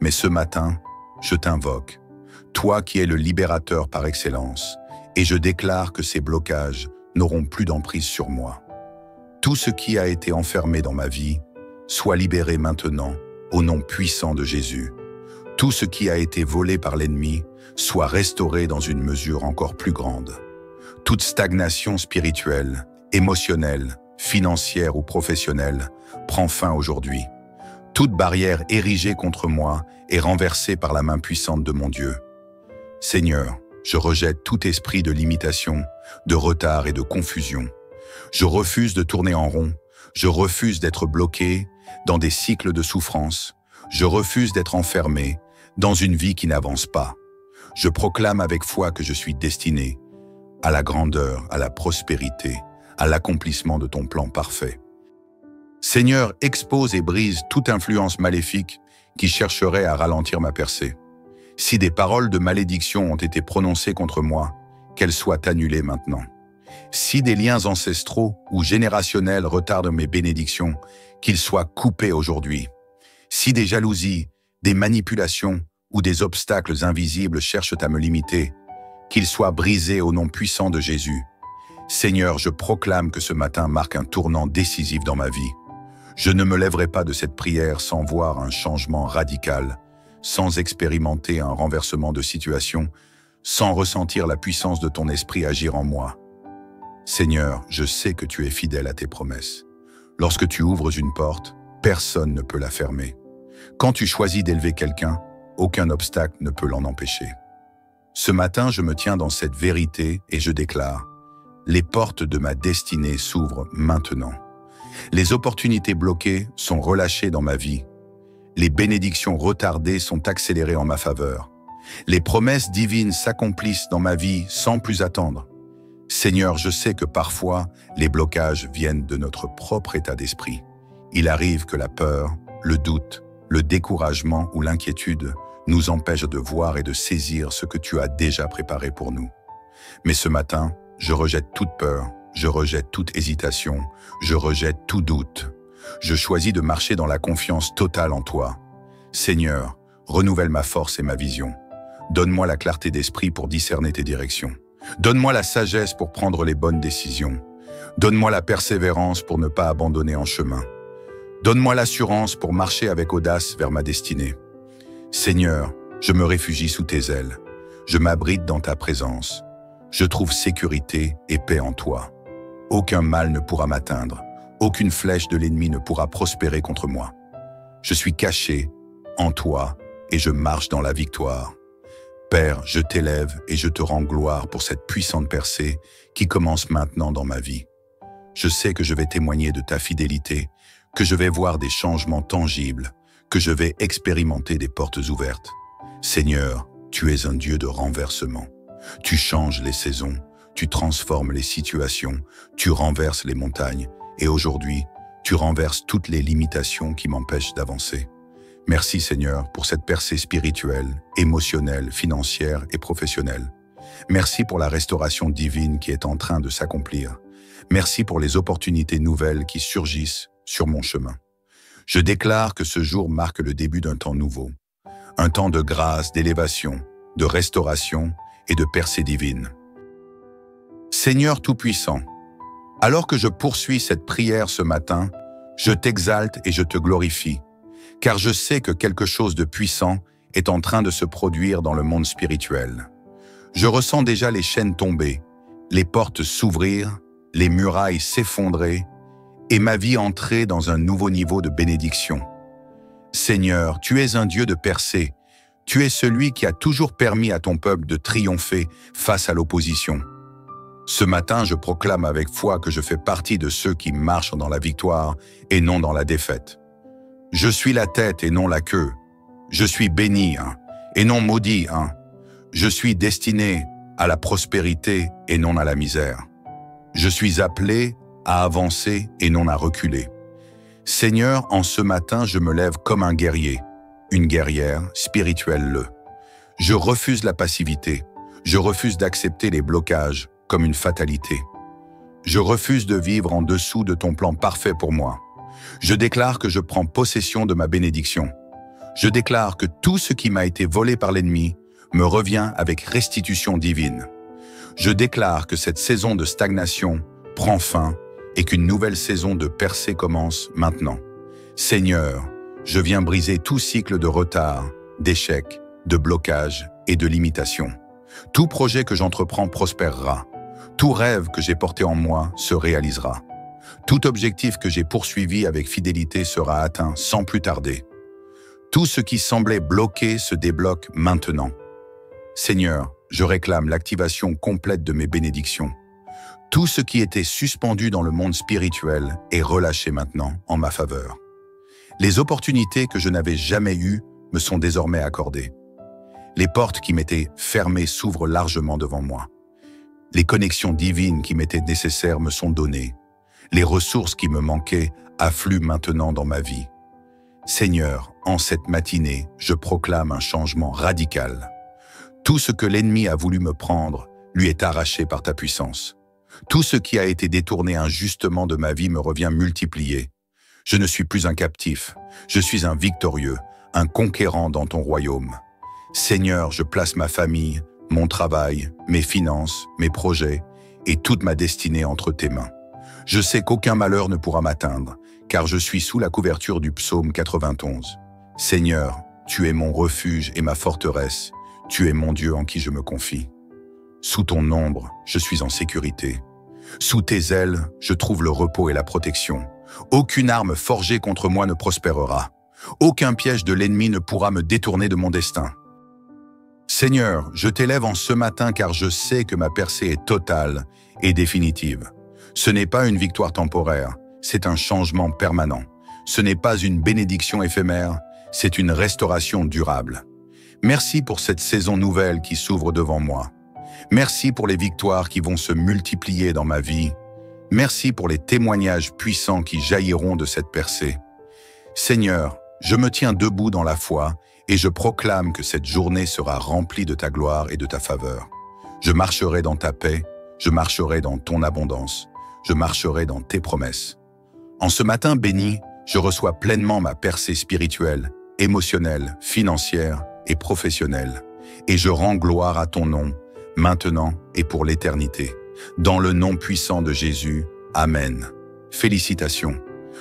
Mais ce matin, je t'invoque, toi qui es le libérateur par excellence, et je déclare que ces blocages n'auront plus d'emprise sur moi. Tout ce qui a été enfermé dans ma vie soit libéré maintenant au nom puissant de Jésus. Tout ce qui a été volé par l'ennemi soit restauré dans une mesure encore plus grande. Toute stagnation spirituelle, émotionnelle, financière ou professionnelle, prend fin aujourd'hui. Toute barrière érigée contre moi est renversée par la main puissante de mon Dieu. Seigneur, je rejette tout esprit de limitation, de retard et de confusion. Je refuse de tourner en rond, je refuse d'être bloqué dans des cycles de souffrance, je refuse d'être enfermé dans une vie qui n'avance pas. Je proclame avec foi que je suis destiné à la grandeur, à la prospérité, à l'accomplissement de ton plan parfait. Seigneur, expose et brise toute influence maléfique qui chercherait à ralentir ma percée. Si des paroles de malédiction ont été prononcées contre moi, qu'elles soient annulées maintenant. Si des liens ancestraux ou générationnels retardent mes bénédictions, qu'ils soient coupés aujourd'hui. Si des jalousies, des manipulations ou des obstacles invisibles cherchent à me limiter, qu'ils soient brisés au nom puissant de Jésus. Seigneur, je proclame que ce matin marque un tournant décisif dans ma vie. Je ne me lèverai pas de cette prière sans voir un changement radical, sans expérimenter un renversement de situation, sans ressentir la puissance de ton esprit agir en moi. Seigneur, je sais que tu es fidèle à tes promesses. Lorsque tu ouvres une porte, personne ne peut la fermer. Quand tu choisis d'élever quelqu'un, aucun obstacle ne peut l'en empêcher. Ce matin, je me tiens dans cette vérité et je déclare: les portes de ma destinée s'ouvrent maintenant. Les opportunités bloquées sont relâchées dans ma vie. Les bénédictions retardées sont accélérées en ma faveur. Les promesses divines s'accomplissent dans ma vie sans plus attendre. Seigneur, je sais que parfois, les blocages viennent de notre propre état d'esprit. Il arrive que la peur, le doute, le découragement ou l'inquiétude nous empêchent de voir et de saisir ce que tu as déjà préparé pour nous. Mais ce matin, je rejette toute peur, je rejette toute hésitation, je rejette tout doute. Je choisis de marcher dans la confiance totale en toi. Seigneur, renouvelle ma force et ma vision. Donne-moi la clarté d'esprit pour discerner tes directions. Donne-moi la sagesse pour prendre les bonnes décisions. Donne-moi la persévérance pour ne pas abandonner en chemin. Donne-moi l'assurance pour marcher avec audace vers ma destinée. Seigneur, je me réfugie sous tes ailes. Je m'abrite dans ta présence. Je trouve sécurité et paix en toi. Aucun mal ne pourra m'atteindre. Aucune flèche de l'ennemi ne pourra prospérer contre moi. Je suis caché en toi et je marche dans la victoire. Père, je t'élève et je te rends gloire pour cette puissante percée qui commence maintenant dans ma vie. Je sais que je vais témoigner de ta fidélité, que je vais voir des changements tangibles, que je vais expérimenter des portes ouvertes. Seigneur, tu es un Dieu de renversement. Tu changes les saisons, tu transformes les situations, tu renverses les montagnes et aujourd'hui, tu renverses toutes les limitations qui m'empêchent d'avancer. Merci Seigneur pour cette percée spirituelle, émotionnelle, financière et professionnelle. Merci pour la restauration divine qui est en train de s'accomplir. Merci pour les opportunités nouvelles qui surgissent sur mon chemin. Je déclare que ce jour marque le début d'un temps nouveau. Un temps de grâce, d'élévation, de restauration et de percée divine. Seigneur Tout-Puissant, alors que je poursuis cette prière ce matin, je t'exalte et je te glorifie, car je sais que quelque chose de puissant est en train de se produire dans le monde spirituel. Je ressens déjà les chaînes tomber, les portes s'ouvrir, les murailles s'effondrer et ma vie entrer dans un nouveau niveau de bénédiction. Seigneur, tu es un Dieu de percée. Tu es celui qui a toujours permis à ton peuple de triompher face à l'opposition. Ce matin, je proclame avec foi que je fais partie de ceux qui marchent dans la victoire et non dans la défaite. Je suis la tête et non la queue. Je suis béni et non maudit. Je suis destiné à la prospérité et non à la misère. Je suis appelé à avancer et non à reculer. Seigneur, en ce matin, je me lève comme un guerrier, une guerrière spirituelle. Je refuse la passivité. Je refuse d'accepter les blocages comme une fatalité. Je refuse de vivre en dessous de ton plan parfait pour moi. Je déclare que je prends possession de ma bénédiction. Je déclare que tout ce qui m'a été volé par l'ennemi me revient avec restitution divine. Je déclare que cette saison de stagnation prend fin et qu'une nouvelle saison de percée commence maintenant. Seigneur, je viens briser tout cycle de retard, d'échec, de blocage et de limitation. Tout projet que j'entreprends prospérera. Tout rêve que j'ai porté en moi se réalisera. Tout objectif que j'ai poursuivi avec fidélité sera atteint sans plus tarder. Tout ce qui semblait bloqué se débloque maintenant. Seigneur, je réclame l'activation complète de mes bénédictions. Tout ce qui était suspendu dans le monde spirituel est relâché maintenant en ma faveur. Les opportunités que je n'avais jamais eues me sont désormais accordées. Les portes qui m'étaient fermées s'ouvrent largement devant moi. Les connexions divines qui m'étaient nécessaires me sont données. Les ressources qui me manquaient affluent maintenant dans ma vie. Seigneur, en cette matinée, je proclame un changement radical. Tout ce que l'ennemi a voulu me prendre lui est arraché par ta puissance. Tout ce qui a été détourné injustement de ma vie me revient multiplié. Je ne suis plus un captif, je suis un victorieux, un conquérant dans ton royaume. Seigneur, je place ma famille, mon travail, mes finances, mes projets et toute ma destinée entre tes mains. Je sais qu'aucun malheur ne pourra m'atteindre, car je suis sous la couverture du psaume 91. Seigneur, tu es mon refuge et ma forteresse, tu es mon Dieu en qui je me confie. Sous ton ombre, je suis en sécurité. Sous tes ailes, je trouve le repos et la protection. Aucune arme forgée contre moi ne prospérera. Aucun piège de l'ennemi ne pourra me détourner de mon destin. Seigneur, je t'élève en ce matin car je sais que ma percée est totale et définitive. Ce n'est pas une victoire temporaire, c'est un changement permanent. Ce n'est pas une bénédiction éphémère, c'est une restauration durable. Merci pour cette saison nouvelle qui s'ouvre devant moi. Merci pour les victoires qui vont se multiplier dans ma vie. Merci pour les témoignages puissants qui jailliront de cette percée. Seigneur, je me tiens debout dans la foi et je proclame que cette journée sera remplie de ta gloire et de ta faveur. Je marcherai dans ta paix, je marcherai dans ton abondance, je marcherai dans tes promesses. En ce matin béni, je reçois pleinement ma percée spirituelle, émotionnelle, financière et professionnelle. Et je rends gloire à ton nom, maintenant et pour l'éternité. Dans le nom puissant de Jésus, Amen. Félicitations,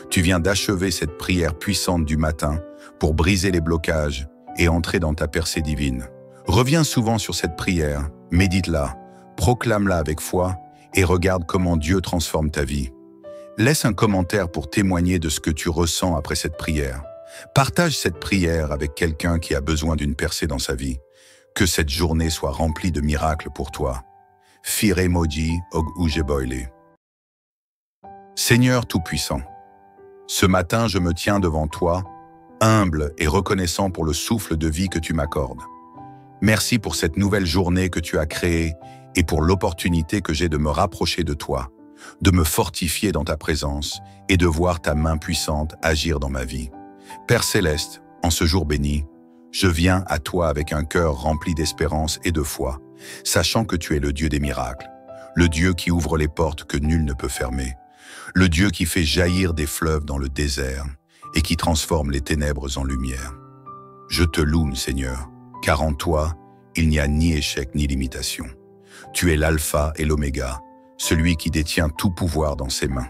tu viens d'achever cette prière puissante du matin pour briser les blocages et entrer dans ta percée divine. Reviens souvent sur cette prière, médite-la, proclame-la avec foi et regarde comment Dieu transforme ta vie. Laisse un commentaire pour témoigner de ce que tu ressens après cette prière. Partage cette prière avec quelqu'un qui a besoin d'une percée dans sa vie. Que cette journée soit remplie de miracles pour toi. Fire Moji Og Ujeboile. Seigneur Tout-Puissant, ce matin je me tiens devant toi, humble et reconnaissant pour le souffle de vie que tu m'accordes. Merci pour cette nouvelle journée que tu as créée et pour l'opportunité que j'ai de me rapprocher de toi, de me fortifier dans ta présence et de voir ta main puissante agir dans ma vie. Père Céleste, en ce jour béni, je viens à toi avec un cœur rempli d'espérance et de foi, sachant que tu es le Dieu des miracles, le Dieu qui ouvre les portes que nul ne peut fermer, le Dieu qui fait jaillir des fleuves dans le désert et qui transforme les ténèbres en lumière. Je te loue, Seigneur, car en toi, il n'y a ni échec ni limitation. Tu es l'alpha et l'oméga, celui qui détient tout pouvoir dans ses mains.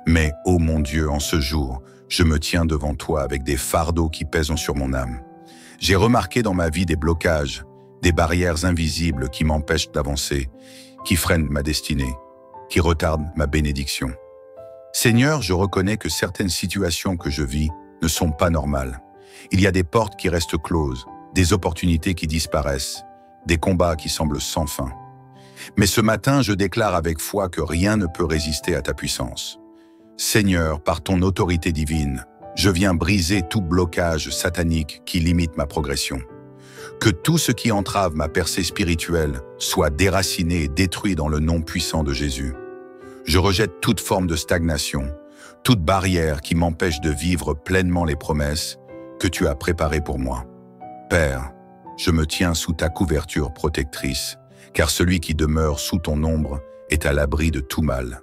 Mais, ô mon Dieu, en ce jour, je me tiens devant toi avec des fardeaux qui pèsent sur mon âme. J'ai remarqué dans ma vie des blocages, des barrières invisibles qui m'empêchent d'avancer, qui freinent ma destinée, qui retardent ma bénédiction. Seigneur, je reconnais que certaines situations que je vis ne sont pas normales. Il y a des portes qui restent closes, des opportunités qui disparaissent, des combats qui semblent sans fin. Mais ce matin, je déclare avec foi que rien ne peut résister à ta puissance. Seigneur, par ton autorité divine, je viens briser tout blocage satanique qui limite ma progression. Que tout ce qui entrave ma percée spirituelle soit déraciné et détruit dans le nom puissant de Jésus. Je rejette toute forme de stagnation, toute barrière qui m'empêche de vivre pleinement les promesses que tu as préparées pour moi. Père, je me tiens sous ta couverture protectrice, car celui qui demeure sous ton ombre est à l'abri de tout mal.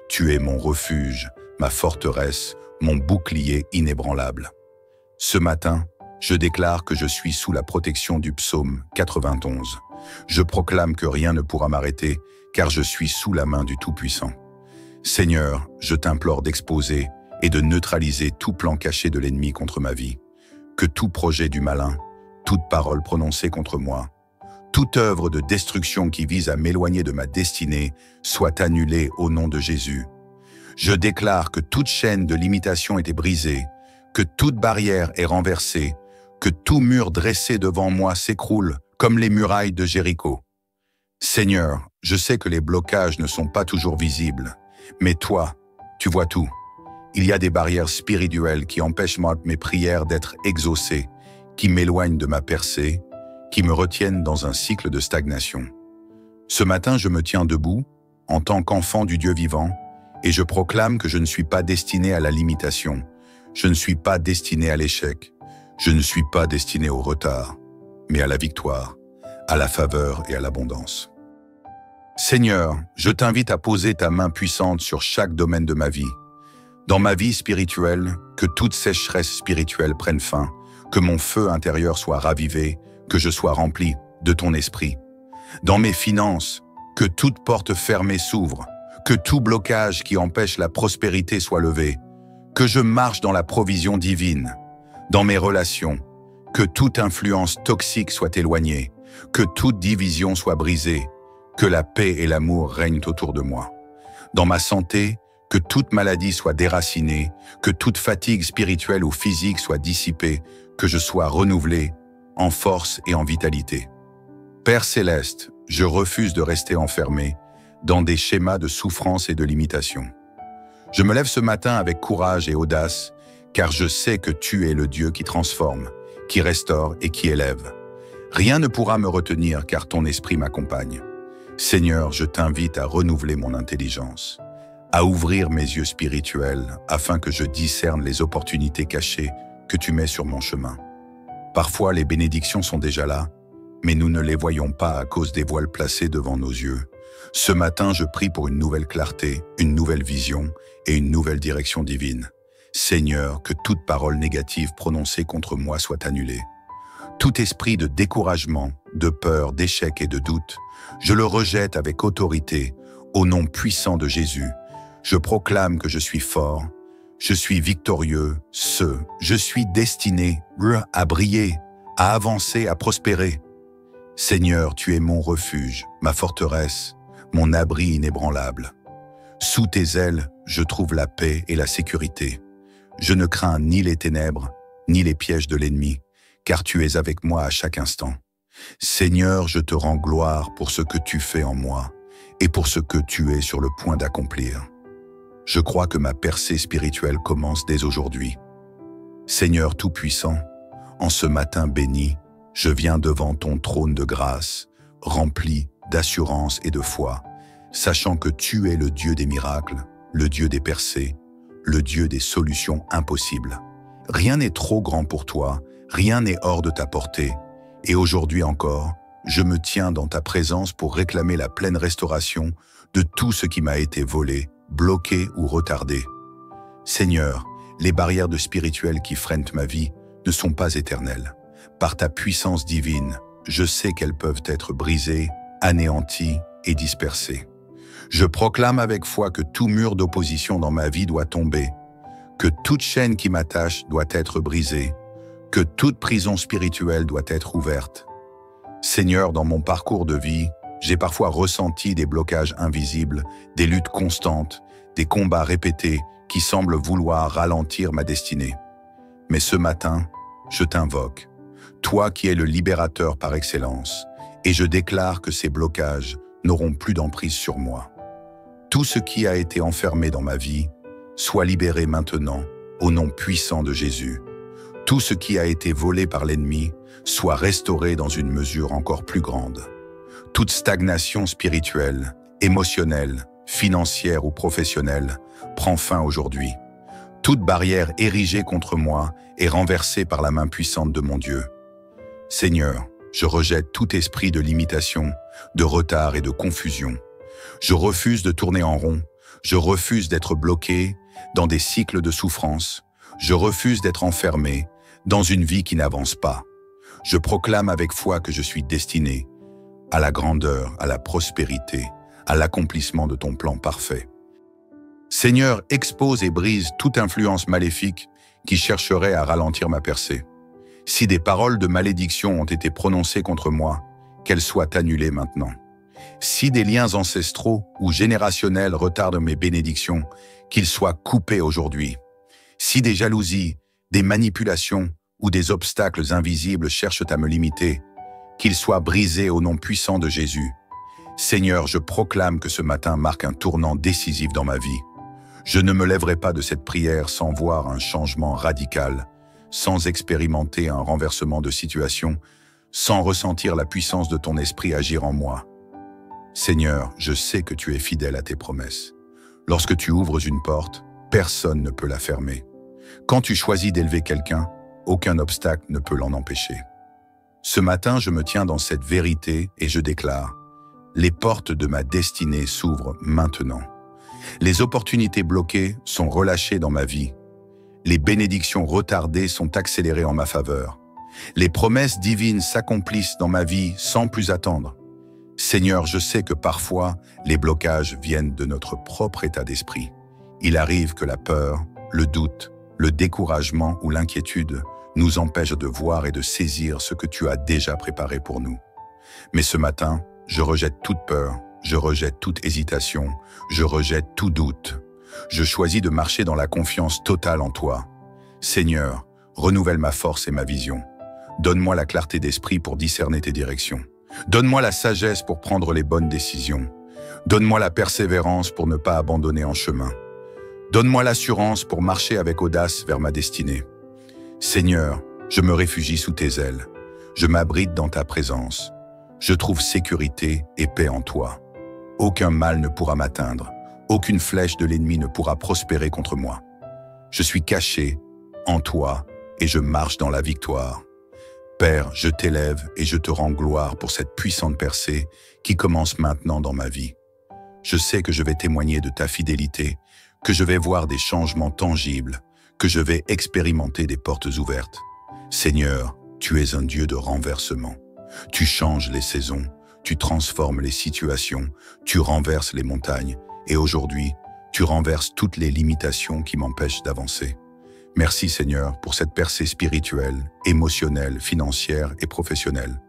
Tu es mon refuge, ma forteresse, mon bouclier inébranlable. Ce matin, je déclare que je suis sous la protection du psaume 91. Je proclame que rien ne pourra m'arrêter, car je suis sous la main du Tout-Puissant. Seigneur, je t'implore d'exposer et de neutraliser tout plan caché de l'ennemi contre ma vie. Que tout projet du malin, toute parole prononcée contre moi, toute œuvre de destruction qui vise à m'éloigner de ma destinée soit annulée au nom de Jésus. Je déclare que toute chaîne de limitation était brisée, que toute barrière est renversée, que tout mur dressé devant moi s'écroule comme les murailles de Jéricho. Seigneur, je sais que les blocages ne sont pas toujours visibles, mais toi, tu vois tout. Il y a des barrières spirituelles qui empêchent mes prières d'être exaucées, qui m'éloignent de ma percée, qui me retiennent dans un cycle de stagnation. Ce matin, je me tiens debout, en tant qu'enfant du Dieu vivant, et je proclame que je ne suis pas destiné à la limitation, je ne suis pas destiné à l'échec, je ne suis pas destiné au retard, mais à la victoire, à la faveur et à l'abondance. Seigneur, je t'invite à poser ta main puissante sur chaque domaine de ma vie. Dans ma vie spirituelle, que toute sécheresse spirituelle prenne fin, que mon feu intérieur soit ravivé, que je sois rempli de ton esprit. Dans mes finances, que toute porte fermée s'ouvre, que tout blocage qui empêche la prospérité soit levé, que je marche dans la provision divine. Dans mes relations, que toute influence toxique soit éloignée, que toute division soit brisée, que la paix et l'amour règnent autour de moi. Dans ma santé, que toute maladie soit déracinée, que toute fatigue spirituelle ou physique soit dissipée, que je sois renouvelé en force et en vitalité. Père céleste, je refuse de rester enfermé dans des schémas de souffrance et de limitation. Je me lève ce matin avec courage et audace, car je sais que tu es le Dieu qui transforme, qui restaure et qui élève. Rien ne pourra me retenir car ton esprit m'accompagne. Seigneur, je t'invite à renouveler mon intelligence, à ouvrir mes yeux spirituels afin que je discerne les opportunités cachées que tu mets sur mon chemin. Parfois, les bénédictions sont déjà là, mais nous ne les voyons pas à cause des voiles placés devant nos yeux. Ce matin, je prie pour une nouvelle clarté, une nouvelle vision et une nouvelle direction divine. Seigneur, que toute parole négative prononcée contre moi soit annulée. Tout esprit de découragement, de peur, d'échec et de doute, je le rejette avec autorité, au nom puissant de Jésus. Je proclame que je suis fort, je suis victorieux, je suis destiné à briller, à avancer, à prospérer. Seigneur, tu es mon refuge, ma forteresse, mon abri inébranlable. Sous tes ailes, je trouve la paix et la sécurité. Je ne crains ni les ténèbres, ni les pièges de l'ennemi, car tu es avec moi à chaque instant. Seigneur, je te rends gloire pour ce que tu fais en moi et pour ce que tu es sur le point d'accomplir. Je crois que ma percée spirituelle commence dès aujourd'hui. Seigneur Tout-Puissant, en ce matin béni, je viens devant ton trône de grâce, rempli d'assurance et de foi, sachant que tu es le Dieu des miracles, le Dieu des percées, le Dieu des solutions impossibles. Rien n'est trop grand pour toi, rien n'est hors de ta portée. Et aujourd'hui encore, je me tiens dans ta présence pour réclamer la pleine restauration de tout ce qui m'a été volé, bloqué ou retardé. Seigneur, les barrières de spirituel qui freinent ma vie ne sont pas éternelles. Par ta puissance divine, je sais qu'elles peuvent être brisées, anéanties et dispersées. Je proclame avec foi que tout mur d'opposition dans ma vie doit tomber, que toute chaîne qui m'attache doit être brisée, que toute prison spirituelle doit être ouverte. Seigneur, dans mon parcours de vie, j'ai parfois ressenti des blocages invisibles, des luttes constantes, des combats répétés qui semblent vouloir ralentir ma destinée. Mais ce matin, je t'invoque, toi qui es le libérateur par excellence, et je déclare que ces blocages n'auront plus d'emprise sur moi. Tout ce qui a été enfermé dans ma vie soit libéré maintenant au nom puissant de Jésus. Tout ce qui a été volé par l'ennemi soit restauré dans une mesure encore plus grande. Toute stagnation spirituelle, émotionnelle, financière ou professionnelle prend fin aujourd'hui. Toute barrière érigée contre moi est renversée par la main puissante de mon Dieu. Seigneur, je rejette tout esprit de limitation, de retard et de confusion. Je refuse de tourner en rond, je refuse d'être bloqué dans des cycles de souffrance, je refuse d'être enfermé dans une vie qui n'avance pas. Je proclame avec foi que je suis destiné à la grandeur, à la prospérité, à l'accomplissement de ton plan parfait. Seigneur, expose et brise toute influence maléfique qui chercherait à ralentir ma percée. Si des paroles de malédiction ont été prononcées contre moi, qu'elles soient annulées maintenant. Si des liens ancestraux ou générationnels retardent mes bénédictions, qu'ils soient coupés aujourd'hui. Si des jalousies, des manipulations ou des obstacles invisibles cherchent à me limiter, qu'ils soient brisés au nom puissant de Jésus. Seigneur, je proclame que ce matin marque un tournant décisif dans ma vie. Je ne me lèverai pas de cette prière sans voir un changement radical, sans expérimenter un renversement de situation, sans ressentir la puissance de ton esprit agir en moi. Seigneur, je sais que tu es fidèle à tes promesses. Lorsque tu ouvres une porte, personne ne peut la fermer. Quand tu choisis d'élever quelqu'un, aucun obstacle ne peut l'en empêcher. Ce matin, je me tiens dans cette vérité et je déclare: les portes de ma destinée s'ouvrent maintenant. Les opportunités bloquées sont relâchées dans ma vie. Les bénédictions retardées sont accélérées en ma faveur. Les promesses divines s'accomplissent dans ma vie sans plus attendre. Seigneur, je sais que parfois, les blocages viennent de notre propre état d'esprit. Il arrive que la peur, le doute, le découragement ou l'inquiétude nous empêchent de voir et de saisir ce que tu as déjà préparé pour nous. Mais ce matin, je rejette toute peur, je rejette toute hésitation, je rejette tout doute. Je choisis de marcher dans la confiance totale en toi. Seigneur, renouvelle ma force et ma vision. Donne-moi la clarté d'esprit pour discerner tes directions. Donne-moi la sagesse pour prendre les bonnes décisions. Donne-moi la persévérance pour ne pas abandonner en chemin. Donne-moi l'assurance pour marcher avec audace vers ma destinée. Seigneur, je me réfugie sous tes ailes. Je m'abrite dans ta présence. Je trouve sécurité et paix en toi. Aucun mal ne pourra m'atteindre. Aucune flèche de l'ennemi ne pourra prospérer contre moi. Je suis caché en toi et je marche dans la victoire. Père, je t'élève et je te rends gloire pour cette puissante percée qui commence maintenant dans ma vie. Je sais que je vais témoigner de ta fidélité, que je vais voir des changements tangibles, que je vais expérimenter des portes ouvertes. Seigneur, tu es un Dieu de renversement. Tu changes les saisons, tu transformes les situations, tu renverses les montagnes et aujourd'hui, tu renverses toutes les limitations qui m'empêchent d'avancer. Merci Seigneur pour cette percée spirituelle, émotionnelle, financière et professionnelle.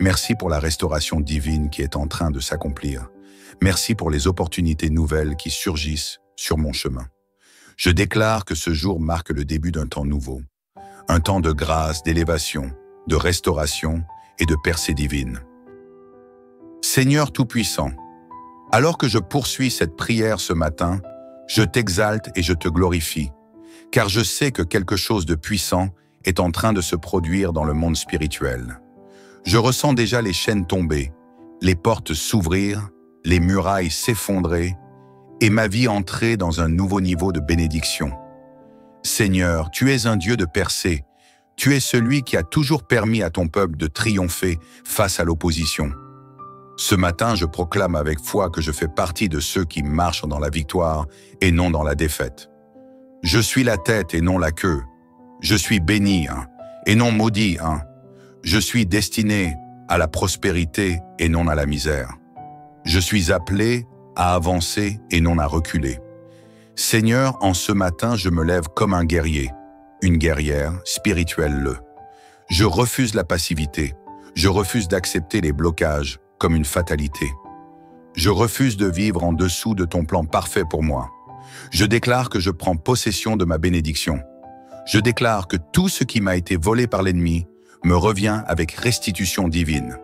Merci pour la restauration divine qui est en train de s'accomplir. Merci pour les opportunités nouvelles qui surgissent sur mon chemin. Je déclare que ce jour marque le début d'un temps nouveau. Un temps de grâce, d'élévation, de restauration et de percée divine. Seigneur Tout-Puissant, alors que je poursuis cette prière ce matin, je t'exalte et je te glorifie, car je sais que quelque chose de puissant est en train de se produire dans le monde spirituel. Je ressens déjà les chaînes tomber, les portes s'ouvrir, les murailles s'effondrer, et ma vie entrer dans un nouveau niveau de bénédiction. Seigneur, tu es un Dieu de percée. Tu es celui qui a toujours permis à ton peuple de triompher face à l'opposition. Ce matin, je proclame avec foi que je fais partie de ceux qui marchent dans la victoire et non dans la défaite. Je suis la tête et non la queue. Je suis béni et non maudit. Je suis destiné à la prospérité et non à la misère. Je suis appelé à avancer et non à reculer. Seigneur, en ce matin, je me lève comme un guerrier, une guerrière spirituelle. Je refuse la passivité. Je refuse d'accepter les blocages comme une fatalité. Je refuse de vivre en dessous de ton plan parfait pour moi. Je déclare que je prends possession de ma bénédiction. Je déclare que tout ce qui m'a été volé par l'ennemi me revient avec restitution divine.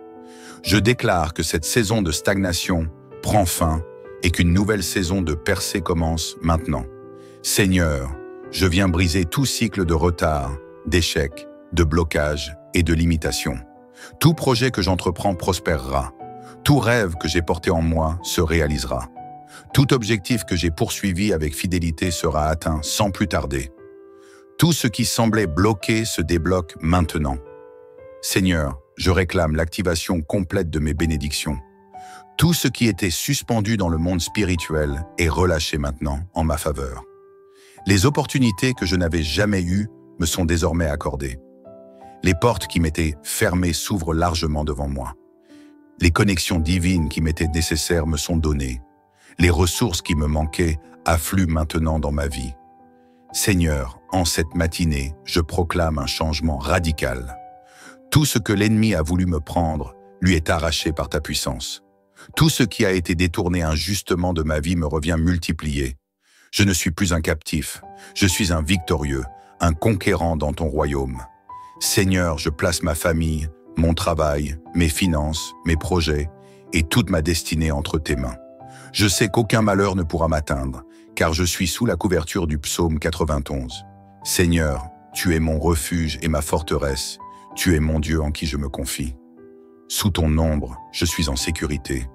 Je déclare que cette saison de stagnation prend fin et qu'une nouvelle saison de percée commence maintenant. Seigneur, je viens briser tout cycle de retard, d'échec, de blocage et de limitation. Tout projet que j'entreprends prospérera. Tout rêve que j'ai porté en moi se réalisera. Tout objectif que j'ai poursuivi avec fidélité sera atteint sans plus tarder. Tout ce qui semblait bloqué se débloque maintenant. Seigneur, je réclame l'activation complète de mes bénédictions. Tout ce qui était suspendu dans le monde spirituel est relâché maintenant en ma faveur. Les opportunités que je n'avais jamais eues me sont désormais accordées. Les portes qui m'étaient fermées s'ouvrent largement devant moi. Les connexions divines qui m'étaient nécessaires me sont données. Les ressources qui me manquaient affluent maintenant dans ma vie. Seigneur, en cette matinée, je proclame un changement radical. Tout ce que l'ennemi a voulu me prendre lui est arraché par ta puissance. Tout ce qui a été détourné injustement de ma vie me revient multiplié. Je ne suis plus un captif, je suis un victorieux, un conquérant dans ton royaume. Seigneur, je place ma famille, mon travail, mes finances, mes projets et toute ma destinée entre tes mains. Je sais qu'aucun malheur ne pourra m'atteindre, car je suis sous la couverture du psaume 91. Seigneur, tu es mon refuge et ma forteresse, tu es mon Dieu en qui je me confie. Sous ton ombre, je suis en sécurité.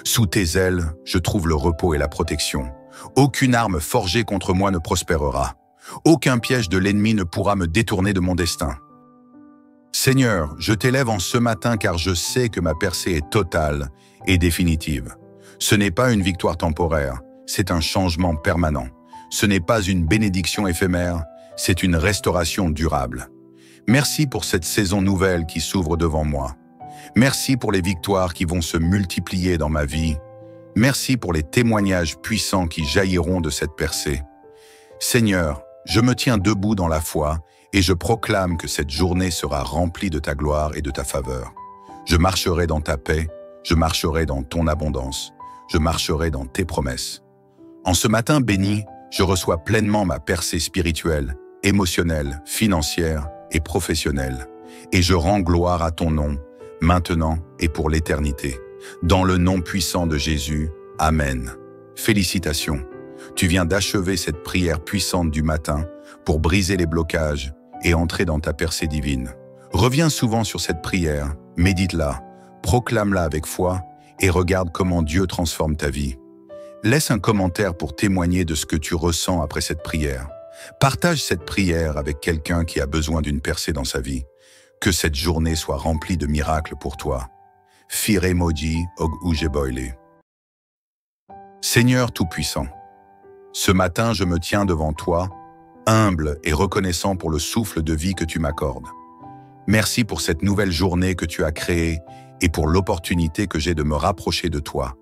Sous tes ailes, je trouve le repos et la protection. Aucune arme forgée contre moi ne prospérera. Aucun piège de l'ennemi ne pourra me détourner de mon destin. Seigneur, je t'élève en ce matin car je sais que ma percée est totale et définitive. Ce n'est pas une victoire temporaire, c'est un changement permanent. Ce n'est pas une bénédiction éphémère, c'est une restauration durable. Merci pour cette saison nouvelle qui s'ouvre devant moi. Merci pour les victoires qui vont se multiplier dans ma vie. Merci pour les témoignages puissants qui jailliront de cette percée. Seigneur, je me tiens debout dans la foi et je proclame que cette journée sera remplie de ta gloire et de ta faveur. Je marcherai dans ta paix, je marcherai dans ton abondance, je marcherai dans tes promesses. En ce matin béni, je reçois pleinement ma percée spirituelle, émotionnelle, financière et professionnelle. Et je rends gloire à ton nom, maintenant et pour l'éternité. Dans le nom puissant de Jésus, Amen. Félicitations, tu viens d'achever cette prière puissante du matin pour briser les blocages et entrer dans ta percée divine. Reviens souvent sur cette prière, médite-la, proclame-la avec foi et regarde comment Dieu transforme ta vie. Laisse un commentaire pour témoigner de ce que tu ressens après cette prière. Partage cette prière avec quelqu'un qui a besoin d'une percée dans sa vie. Que cette journée soit remplie de miracles pour toi. Fire Moji Og Ujeboile. Seigneur Tout-Puissant, ce matin je me tiens devant toi, humble et reconnaissant pour le souffle de vie que tu m'accordes. Merci pour cette nouvelle journée que tu as créée et pour l'opportunité que j'ai de me rapprocher de toi,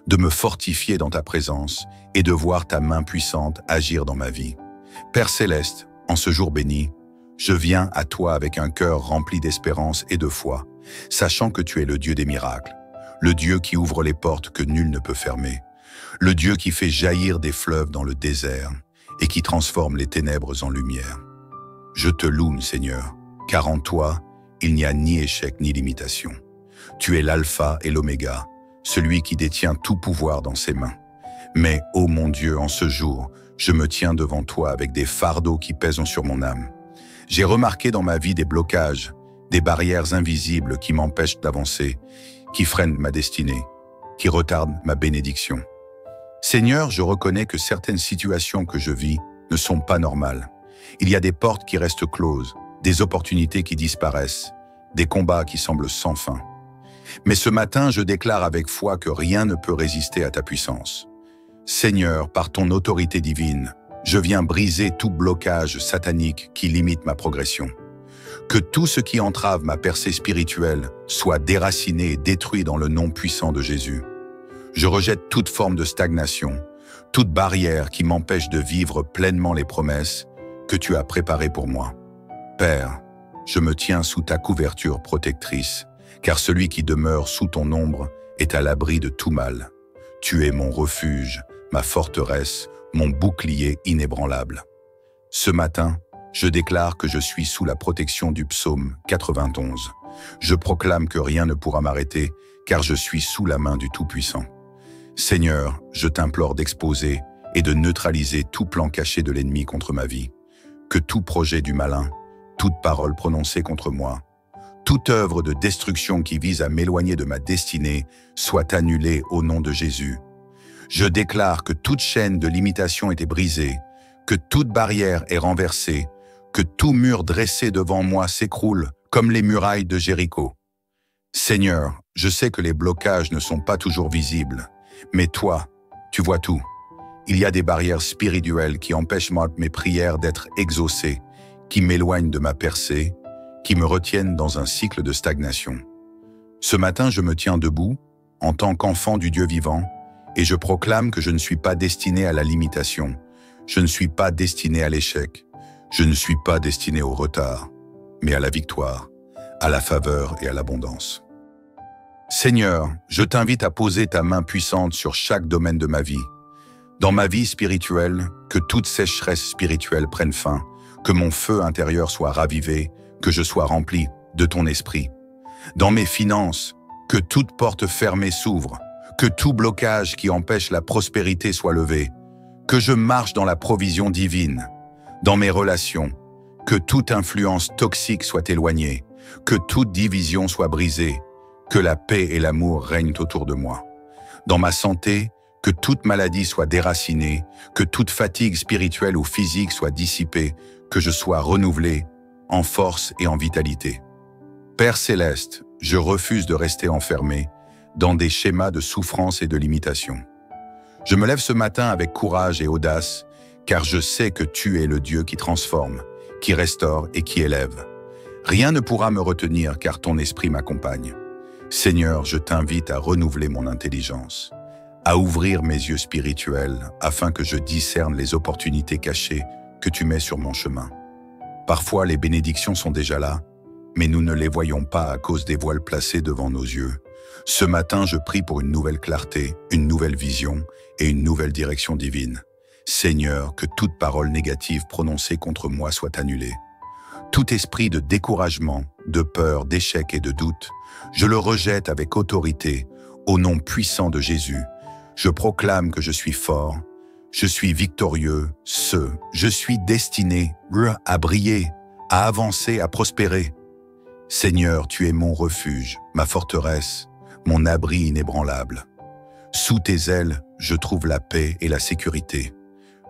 de me fortifier dans ta présence et de voir ta main puissante agir dans ma vie. Père Céleste, en ce jour béni, je viens à toi avec un cœur rempli d'espérance et de foi, sachant que tu es le Dieu des miracles, le Dieu qui ouvre les portes que nul ne peut fermer, le Dieu qui fait jaillir des fleuves dans le désert et qui transforme les ténèbres en lumière. Je te loue, Seigneur, car en toi, il n'y a ni échec ni limitation. Tu es l'alpha et l'oméga, celui qui détient tout pouvoir dans ses mains. Mais, ô mon Dieu, en ce jour, je me tiens devant toi avec des fardeaux qui pèsent sur mon âme. J'ai remarqué dans ma vie des blocages, des barrières invisibles qui m'empêchent d'avancer, qui freinent ma destinée, qui retardent ma bénédiction. Seigneur, je reconnais que certaines situations que je vis ne sont pas normales. Il y a des portes qui restent closes, des opportunités qui disparaissent, des combats qui semblent sans fin. Mais ce matin, je déclare avec foi que rien ne peut résister à ta puissance. Seigneur, par ton autorité divine, je viens briser tout blocage satanique qui limite ma progression. Que tout ce qui entrave ma percée spirituelle soit déraciné et détruit dans le nom puissant de Jésus. Je rejette toute forme de stagnation, toute barrière qui m'empêche de vivre pleinement les promesses que tu as préparées pour moi. Père, je me tiens sous ta couverture protectrice, car celui qui demeure sous ton ombre est à l'abri de tout mal. Tu es mon refuge, ma forteresse, mon bouclier inébranlable. Ce matin, je déclare que je suis sous la protection du psaume 91. Je proclame que rien ne pourra m'arrêter, car je suis sous la main du Tout-Puissant. Seigneur, je t'implore d'exposer et de neutraliser tout plan caché de l'ennemi contre ma vie. Que tout projet du malin, toute parole prononcée contre moi, toute œuvre de destruction qui vise à m'éloigner de ma destinée soit annulée au nom de Jésus. Je déclare que toute chaîne de limitation était brisée, que toute barrière est renversée, que tout mur dressé devant moi s'écroule comme les murailles de Jéricho. Seigneur, je sais que les blocages ne sont pas toujours visibles, mais toi, tu vois tout. Il y a des barrières spirituelles qui empêchent mes prières d'être exaucées, qui m'éloignent de ma percée, qui me retiennent dans un cycle de stagnation. Ce matin, je me tiens debout, en tant qu'enfant du Dieu vivant, et je proclame que je ne suis pas destiné à la limitation, je ne suis pas destiné à l'échec, je ne suis pas destiné au retard, mais à la victoire, à la faveur et à l'abondance. Seigneur, je t'invite à poser ta main puissante sur chaque domaine de ma vie. Dans ma vie spirituelle, que toute sécheresse spirituelle prenne fin, que mon feu intérieur soit ravivé, que je sois rempli de ton esprit. Dans mes finances, que toute porte fermée s'ouvre, que tout blocage qui empêche la prospérité soit levé, que je marche dans la provision divine. Dans mes relations, que toute influence toxique soit éloignée, que toute division soit brisée, que la paix et l'amour règnent autour de moi. Dans ma santé, que toute maladie soit déracinée, que toute fatigue spirituelle ou physique soit dissipée, que je sois renouvelé en force et en vitalité. Père céleste, je refuse de rester enfermé dans des schémas de souffrance et de limitation. Je me lève ce matin avec courage et audace, car je sais que tu es le Dieu qui transforme, qui restaure et qui élève. Rien ne pourra me retenir car ton esprit m'accompagne. Seigneur, je t'invite à renouveler mon intelligence, à ouvrir mes yeux spirituels afin que je discerne les opportunités cachées que tu mets sur mon chemin. Parfois, les bénédictions sont déjà là, mais nous ne les voyons pas à cause des voiles placés devant nos yeux. Ce matin, je prie pour une nouvelle clarté, une nouvelle vision et une nouvelle direction divine. Seigneur, que toute parole négative prononcée contre moi soit annulée. Tout esprit de découragement, de peur, d'échec et de doute, je le rejette avec autorité, au nom puissant de Jésus. Je proclame que je suis fort, je suis victorieux, je suis destiné à briller, à avancer, à prospérer. Seigneur, tu es mon refuge, ma forteresse, mon abri inébranlable. Sous tes ailes, je trouve la paix et la sécurité.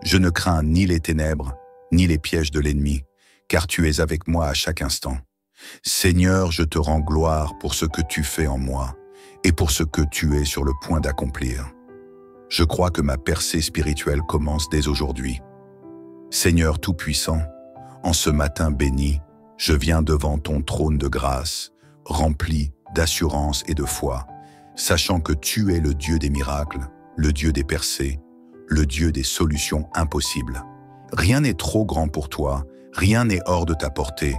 Je ne crains ni les ténèbres, ni les pièges de l'ennemi, car tu es avec moi à chaque instant. Seigneur, je te rends gloire pour ce que tu fais en moi et pour ce que tu es sur le point d'accomplir. Je crois que ma percée spirituelle commence dès aujourd'hui. Seigneur Tout-Puissant, en ce matin béni, je viens devant ton trône de grâce, rempli d'assurance et de foi, sachant que tu es le Dieu des miracles, le Dieu des percées, le Dieu des solutions impossibles. Rien n'est trop grand pour toi, rien n'est hors de ta portée.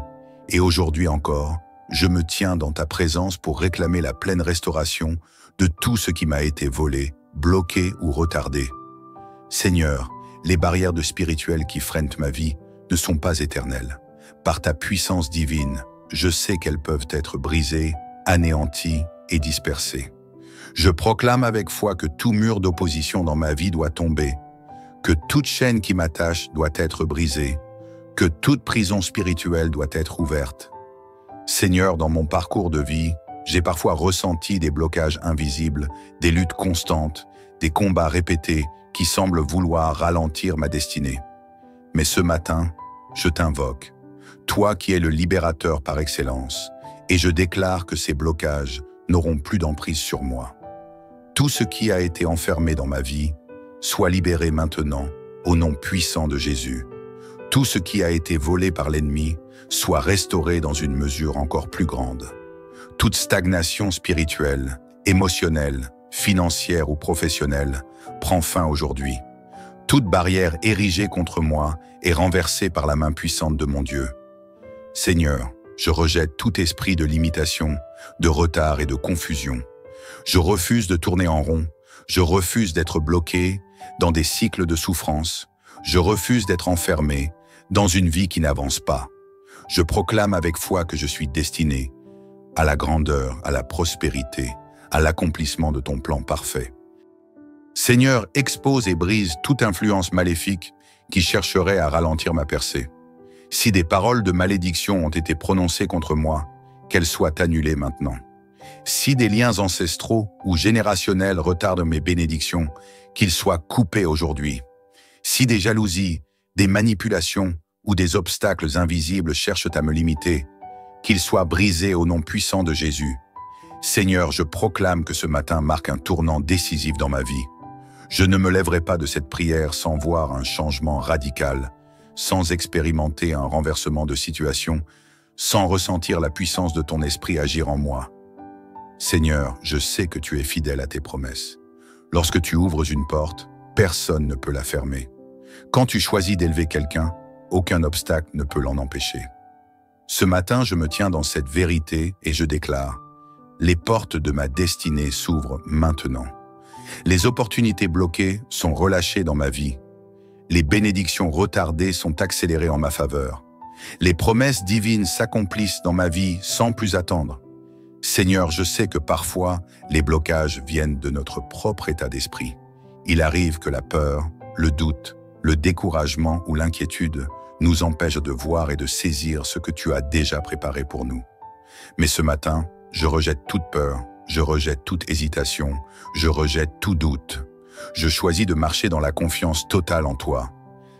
Et aujourd'hui encore, je me tiens dans ta présence pour réclamer la pleine restauration de tout ce qui m'a été volé, bloqué ou retardé. Seigneur, les barrières de spirituel qui freinent ma vie ne sont pas éternelles. Par ta puissance divine, je sais qu'elles peuvent être brisées, anéanties et dispersées. Je proclame avec foi que tout mur d'opposition dans ma vie doit tomber, que toute chaîne qui m'attache doit être brisée, que toute prison spirituelle doit être ouverte. Seigneur, dans mon parcours de vie, j'ai parfois ressenti des blocages invisibles, des luttes constantes, des combats répétés qui semblent vouloir ralentir ma destinée. Mais ce matin, je t'invoque, toi qui es le libérateur par excellence, et je déclare que ces blocages n'auront plus d'emprise sur moi. Tout ce qui a été enfermé dans ma vie soit libéré maintenant au nom puissant de Jésus. Tout ce qui a été volé par l'ennemi soit restauré dans une mesure encore plus grande. Toute stagnation spirituelle, émotionnelle, financière ou professionnelle prend fin aujourd'hui. Toute barrière érigée contre moi est renversée par la main puissante de mon Dieu. Seigneur, je rejette tout esprit de limitation, de retard et de confusion. Je refuse de tourner en rond, je refuse d'être bloqué dans des cycles de souffrance, je refuse d'être enfermé dans une vie qui n'avance pas. Je proclame avec foi que je suis destiné à la grandeur, à la prospérité, à l'accomplissement de ton plan parfait. Seigneur, expose et brise toute influence maléfique qui chercherait à ralentir ma percée. Si des paroles de malédiction ont été prononcées contre moi, qu'elles soient annulées maintenant. Si des liens ancestraux ou générationnels retardent mes bénédictions, qu'ils soient coupés aujourd'hui. Si des jalousies, des manipulations ou des obstacles invisibles cherchent à me limiter, qu'ils soient brisés au nom puissant de Jésus. Seigneur, je proclame que ce matin marque un tournant décisif dans ma vie. Je ne me lèverai pas de cette prière sans voir un changement radical, sans expérimenter un renversement de situation, sans ressentir la puissance de ton esprit agir en moi. Seigneur, je sais que tu es fidèle à tes promesses. Lorsque tu ouvres une porte, personne ne peut la fermer. Quand tu choisis d'élever quelqu'un, aucun obstacle ne peut l'en empêcher. Ce matin, je me tiens dans cette vérité et je déclare: Les portes de ma destinée s'ouvrent maintenant. Les opportunités bloquées sont relâchées dans ma vie. Les bénédictions retardées sont accélérées en ma faveur. Les promesses divines s'accomplissent dans ma vie sans plus attendre. Seigneur, je sais que parfois, les blocages viennent de notre propre état d'esprit. Il arrive que la peur, le doute, le découragement ou l'inquiétude nous empêchent de voir et de saisir ce que tu as déjà préparé pour nous. Mais ce matin, je rejette toute peur, je rejette toute hésitation, je rejette tout doute. Je choisis de marcher dans la confiance totale en toi.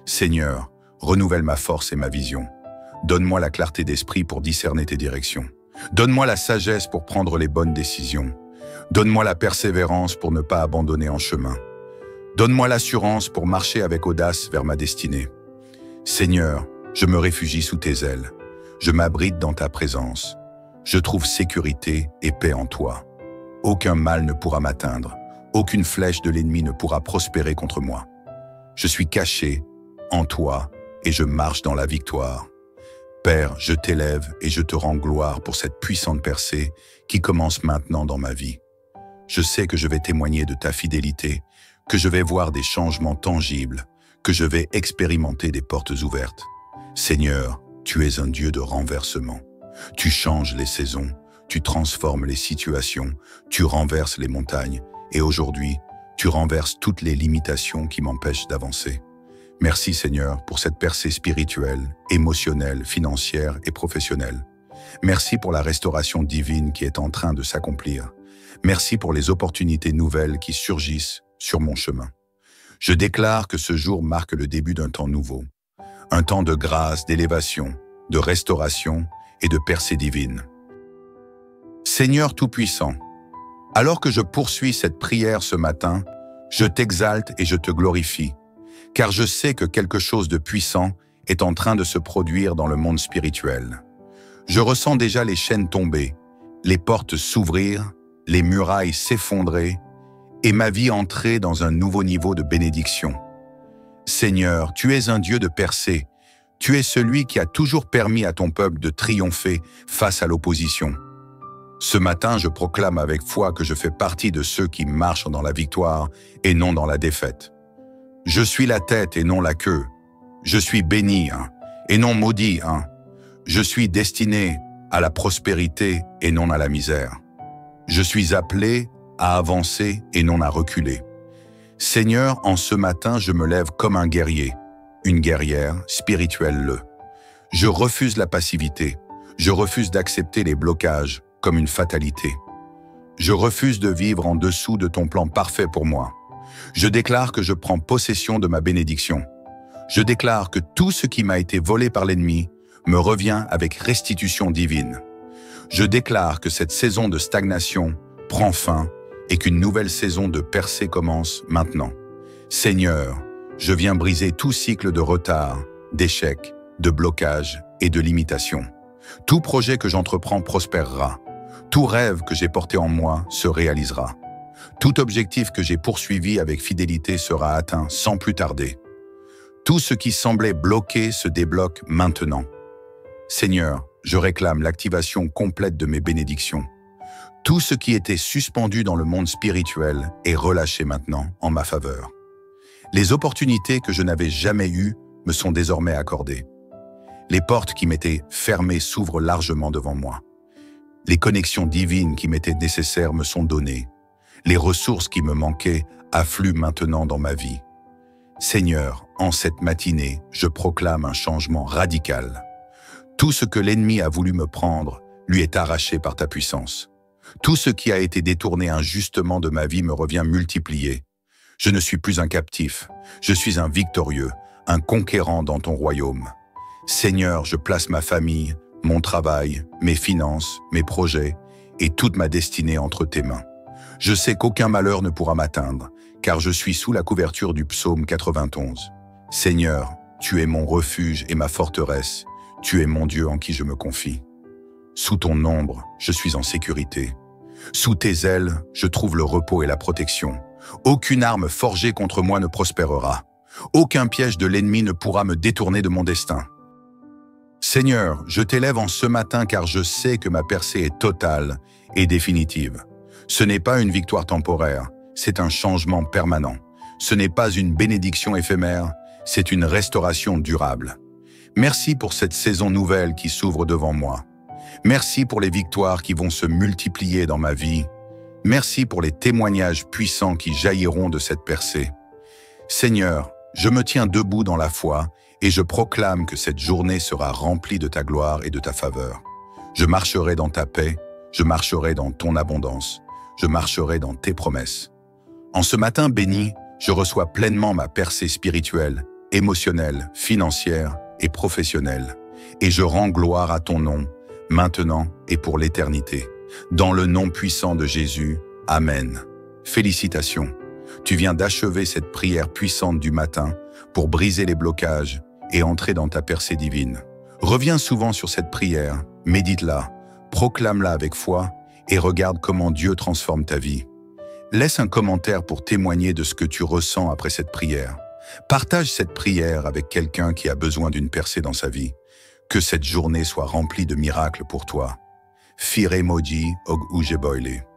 Seigneur, renouvelle ma force et ma vision. Donne-moi la clarté d'esprit pour discerner tes directions. Donne-moi la sagesse pour prendre les bonnes décisions. Donne-moi la persévérance pour ne pas abandonner en chemin. Donne-moi l'assurance pour marcher avec audace vers ma destinée. Seigneur, je me réfugie sous tes ailes. Je m'abrite dans ta présence. Je trouve sécurité et paix en toi. Aucun mal ne pourra m'atteindre. Aucune flèche de l'ennemi ne pourra prospérer contre moi. Je suis caché en toi et je marche dans la victoire. Père, je t'élève et je te rends gloire pour cette puissante percée qui commence maintenant dans ma vie. Je sais que je vais témoigner de ta fidélité, que je vais voir des changements tangibles, que je vais expérimenter des portes ouvertes. Seigneur, tu es un Dieu de renversement. Tu changes les saisons, tu transformes les situations, tu renverses les montagnes et aujourd'hui, tu renverses toutes les limitations qui m'empêchent d'avancer. Merci Seigneur pour cette percée spirituelle, émotionnelle, financière et professionnelle. Merci pour la restauration divine qui est en train de s'accomplir. Merci pour les opportunités nouvelles qui surgissent sur mon chemin. Je déclare que ce jour marque le début d'un temps nouveau. Un temps de grâce, d'élévation, de restauration et de percée divine. Seigneur Tout-Puissant, alors que je poursuis cette prière ce matin, je t'exalte et je te glorifie, car je sais que quelque chose de puissant est en train de se produire dans le monde spirituel. Je ressens déjà les chaînes tomber, les portes s'ouvrir, les murailles s'effondrer et ma vie entrer dans un nouveau niveau de bénédiction. Seigneur, tu es un Dieu de percée. Tu es celui qui a toujours permis à ton peuple de triompher face à l'opposition. Ce matin, je proclame avec foi que je fais partie de ceux qui marchent dans la victoire et non dans la défaite. Je suis la tête et non la queue. Je suis béni et non maudit. Je suis destiné à la prospérité et non à la misère. Je suis appelé à avancer et non à reculer. Seigneur, en ce matin, je me lève comme un guerrier, une guerrière spirituelle. Je refuse la passivité. Je refuse d'accepter les blocages comme une fatalité. Je refuse de vivre en dessous de ton plan parfait pour moi. Je déclare que je prends possession de ma bénédiction. Je déclare que tout ce qui m'a été volé par l'ennemi me revient avec restitution divine. Je déclare que cette saison de stagnation prend fin et qu'une nouvelle saison de percée commence maintenant. Seigneur, je viens briser tout cycle de retard, d'échec, de blocage et de limitation. Tout projet que j'entreprends prospérera. Tout rêve que j'ai porté en moi se réalisera. Tout objectif que j'ai poursuivi avec fidélité sera atteint sans plus tarder. Tout ce qui semblait bloqué se débloque maintenant. Seigneur, je réclame l'activation complète de mes bénédictions. Tout ce qui était suspendu dans le monde spirituel est relâché maintenant en ma faveur. Les opportunités que je n'avais jamais eues me sont désormais accordées. Les portes qui m'étaient fermées s'ouvrent largement devant moi. Les connexions divines qui m'étaient nécessaires me sont données. Les ressources qui me manquaient affluent maintenant dans ma vie. Seigneur, en cette matinée, je proclame un changement radical. Tout ce que l'ennemi a voulu me prendre lui est arraché par ta puissance. Tout ce qui a été détourné injustement de ma vie me revient multiplié. Je ne suis plus un captif, je suis un victorieux, un conquérant dans ton royaume. Seigneur, je place ma famille, mon travail, mes finances, mes projets et toute ma destinée entre tes mains. Je sais qu'aucun malheur ne pourra m'atteindre, car je suis sous la couverture du psaume 91. Seigneur, tu es mon refuge et ma forteresse, tu es mon Dieu en qui je me confie. Sous ton ombre, je suis en sécurité. Sous tes ailes, je trouve le repos et la protection. Aucune arme forgée contre moi ne prospérera. Aucun piège de l'ennemi ne pourra me détourner de mon destin. Seigneur, je t'élève en ce matin car je sais que ma percée est totale et définitive. Ce n'est pas une victoire temporaire, c'est un changement permanent. Ce n'est pas une bénédiction éphémère, c'est une restauration durable. Merci pour cette saison nouvelle qui s'ouvre devant moi. Merci pour les victoires qui vont se multiplier dans ma vie. Merci pour les témoignages puissants qui jailliront de cette percée. Seigneur, je me tiens debout dans la foi et je proclame que cette journée sera remplie de ta gloire et de ta faveur. Je marcherai dans ta paix, je marcherai dans ton abondance, je marcherai dans tes promesses. En ce matin béni, je reçois pleinement ma percée spirituelle, émotionnelle, financière et professionnelle. Et je rends gloire à ton nom, maintenant et pour l'éternité. Dans le nom puissant de Jésus, Amen. Félicitations, tu viens d'achever cette prière puissante du matin pour briser les blocages et entrer dans ta percée divine. Reviens souvent sur cette prière, médite-la, proclame-la avec foi et regarde comment Dieu transforme ta vie. Laisse un commentaire pour témoigner de ce que tu ressens après cette prière. Partage cette prière avec quelqu'un qui a besoin d'une percée dans sa vie. Que cette journée soit remplie de miracles pour toi. Fire emoji og ujeboile.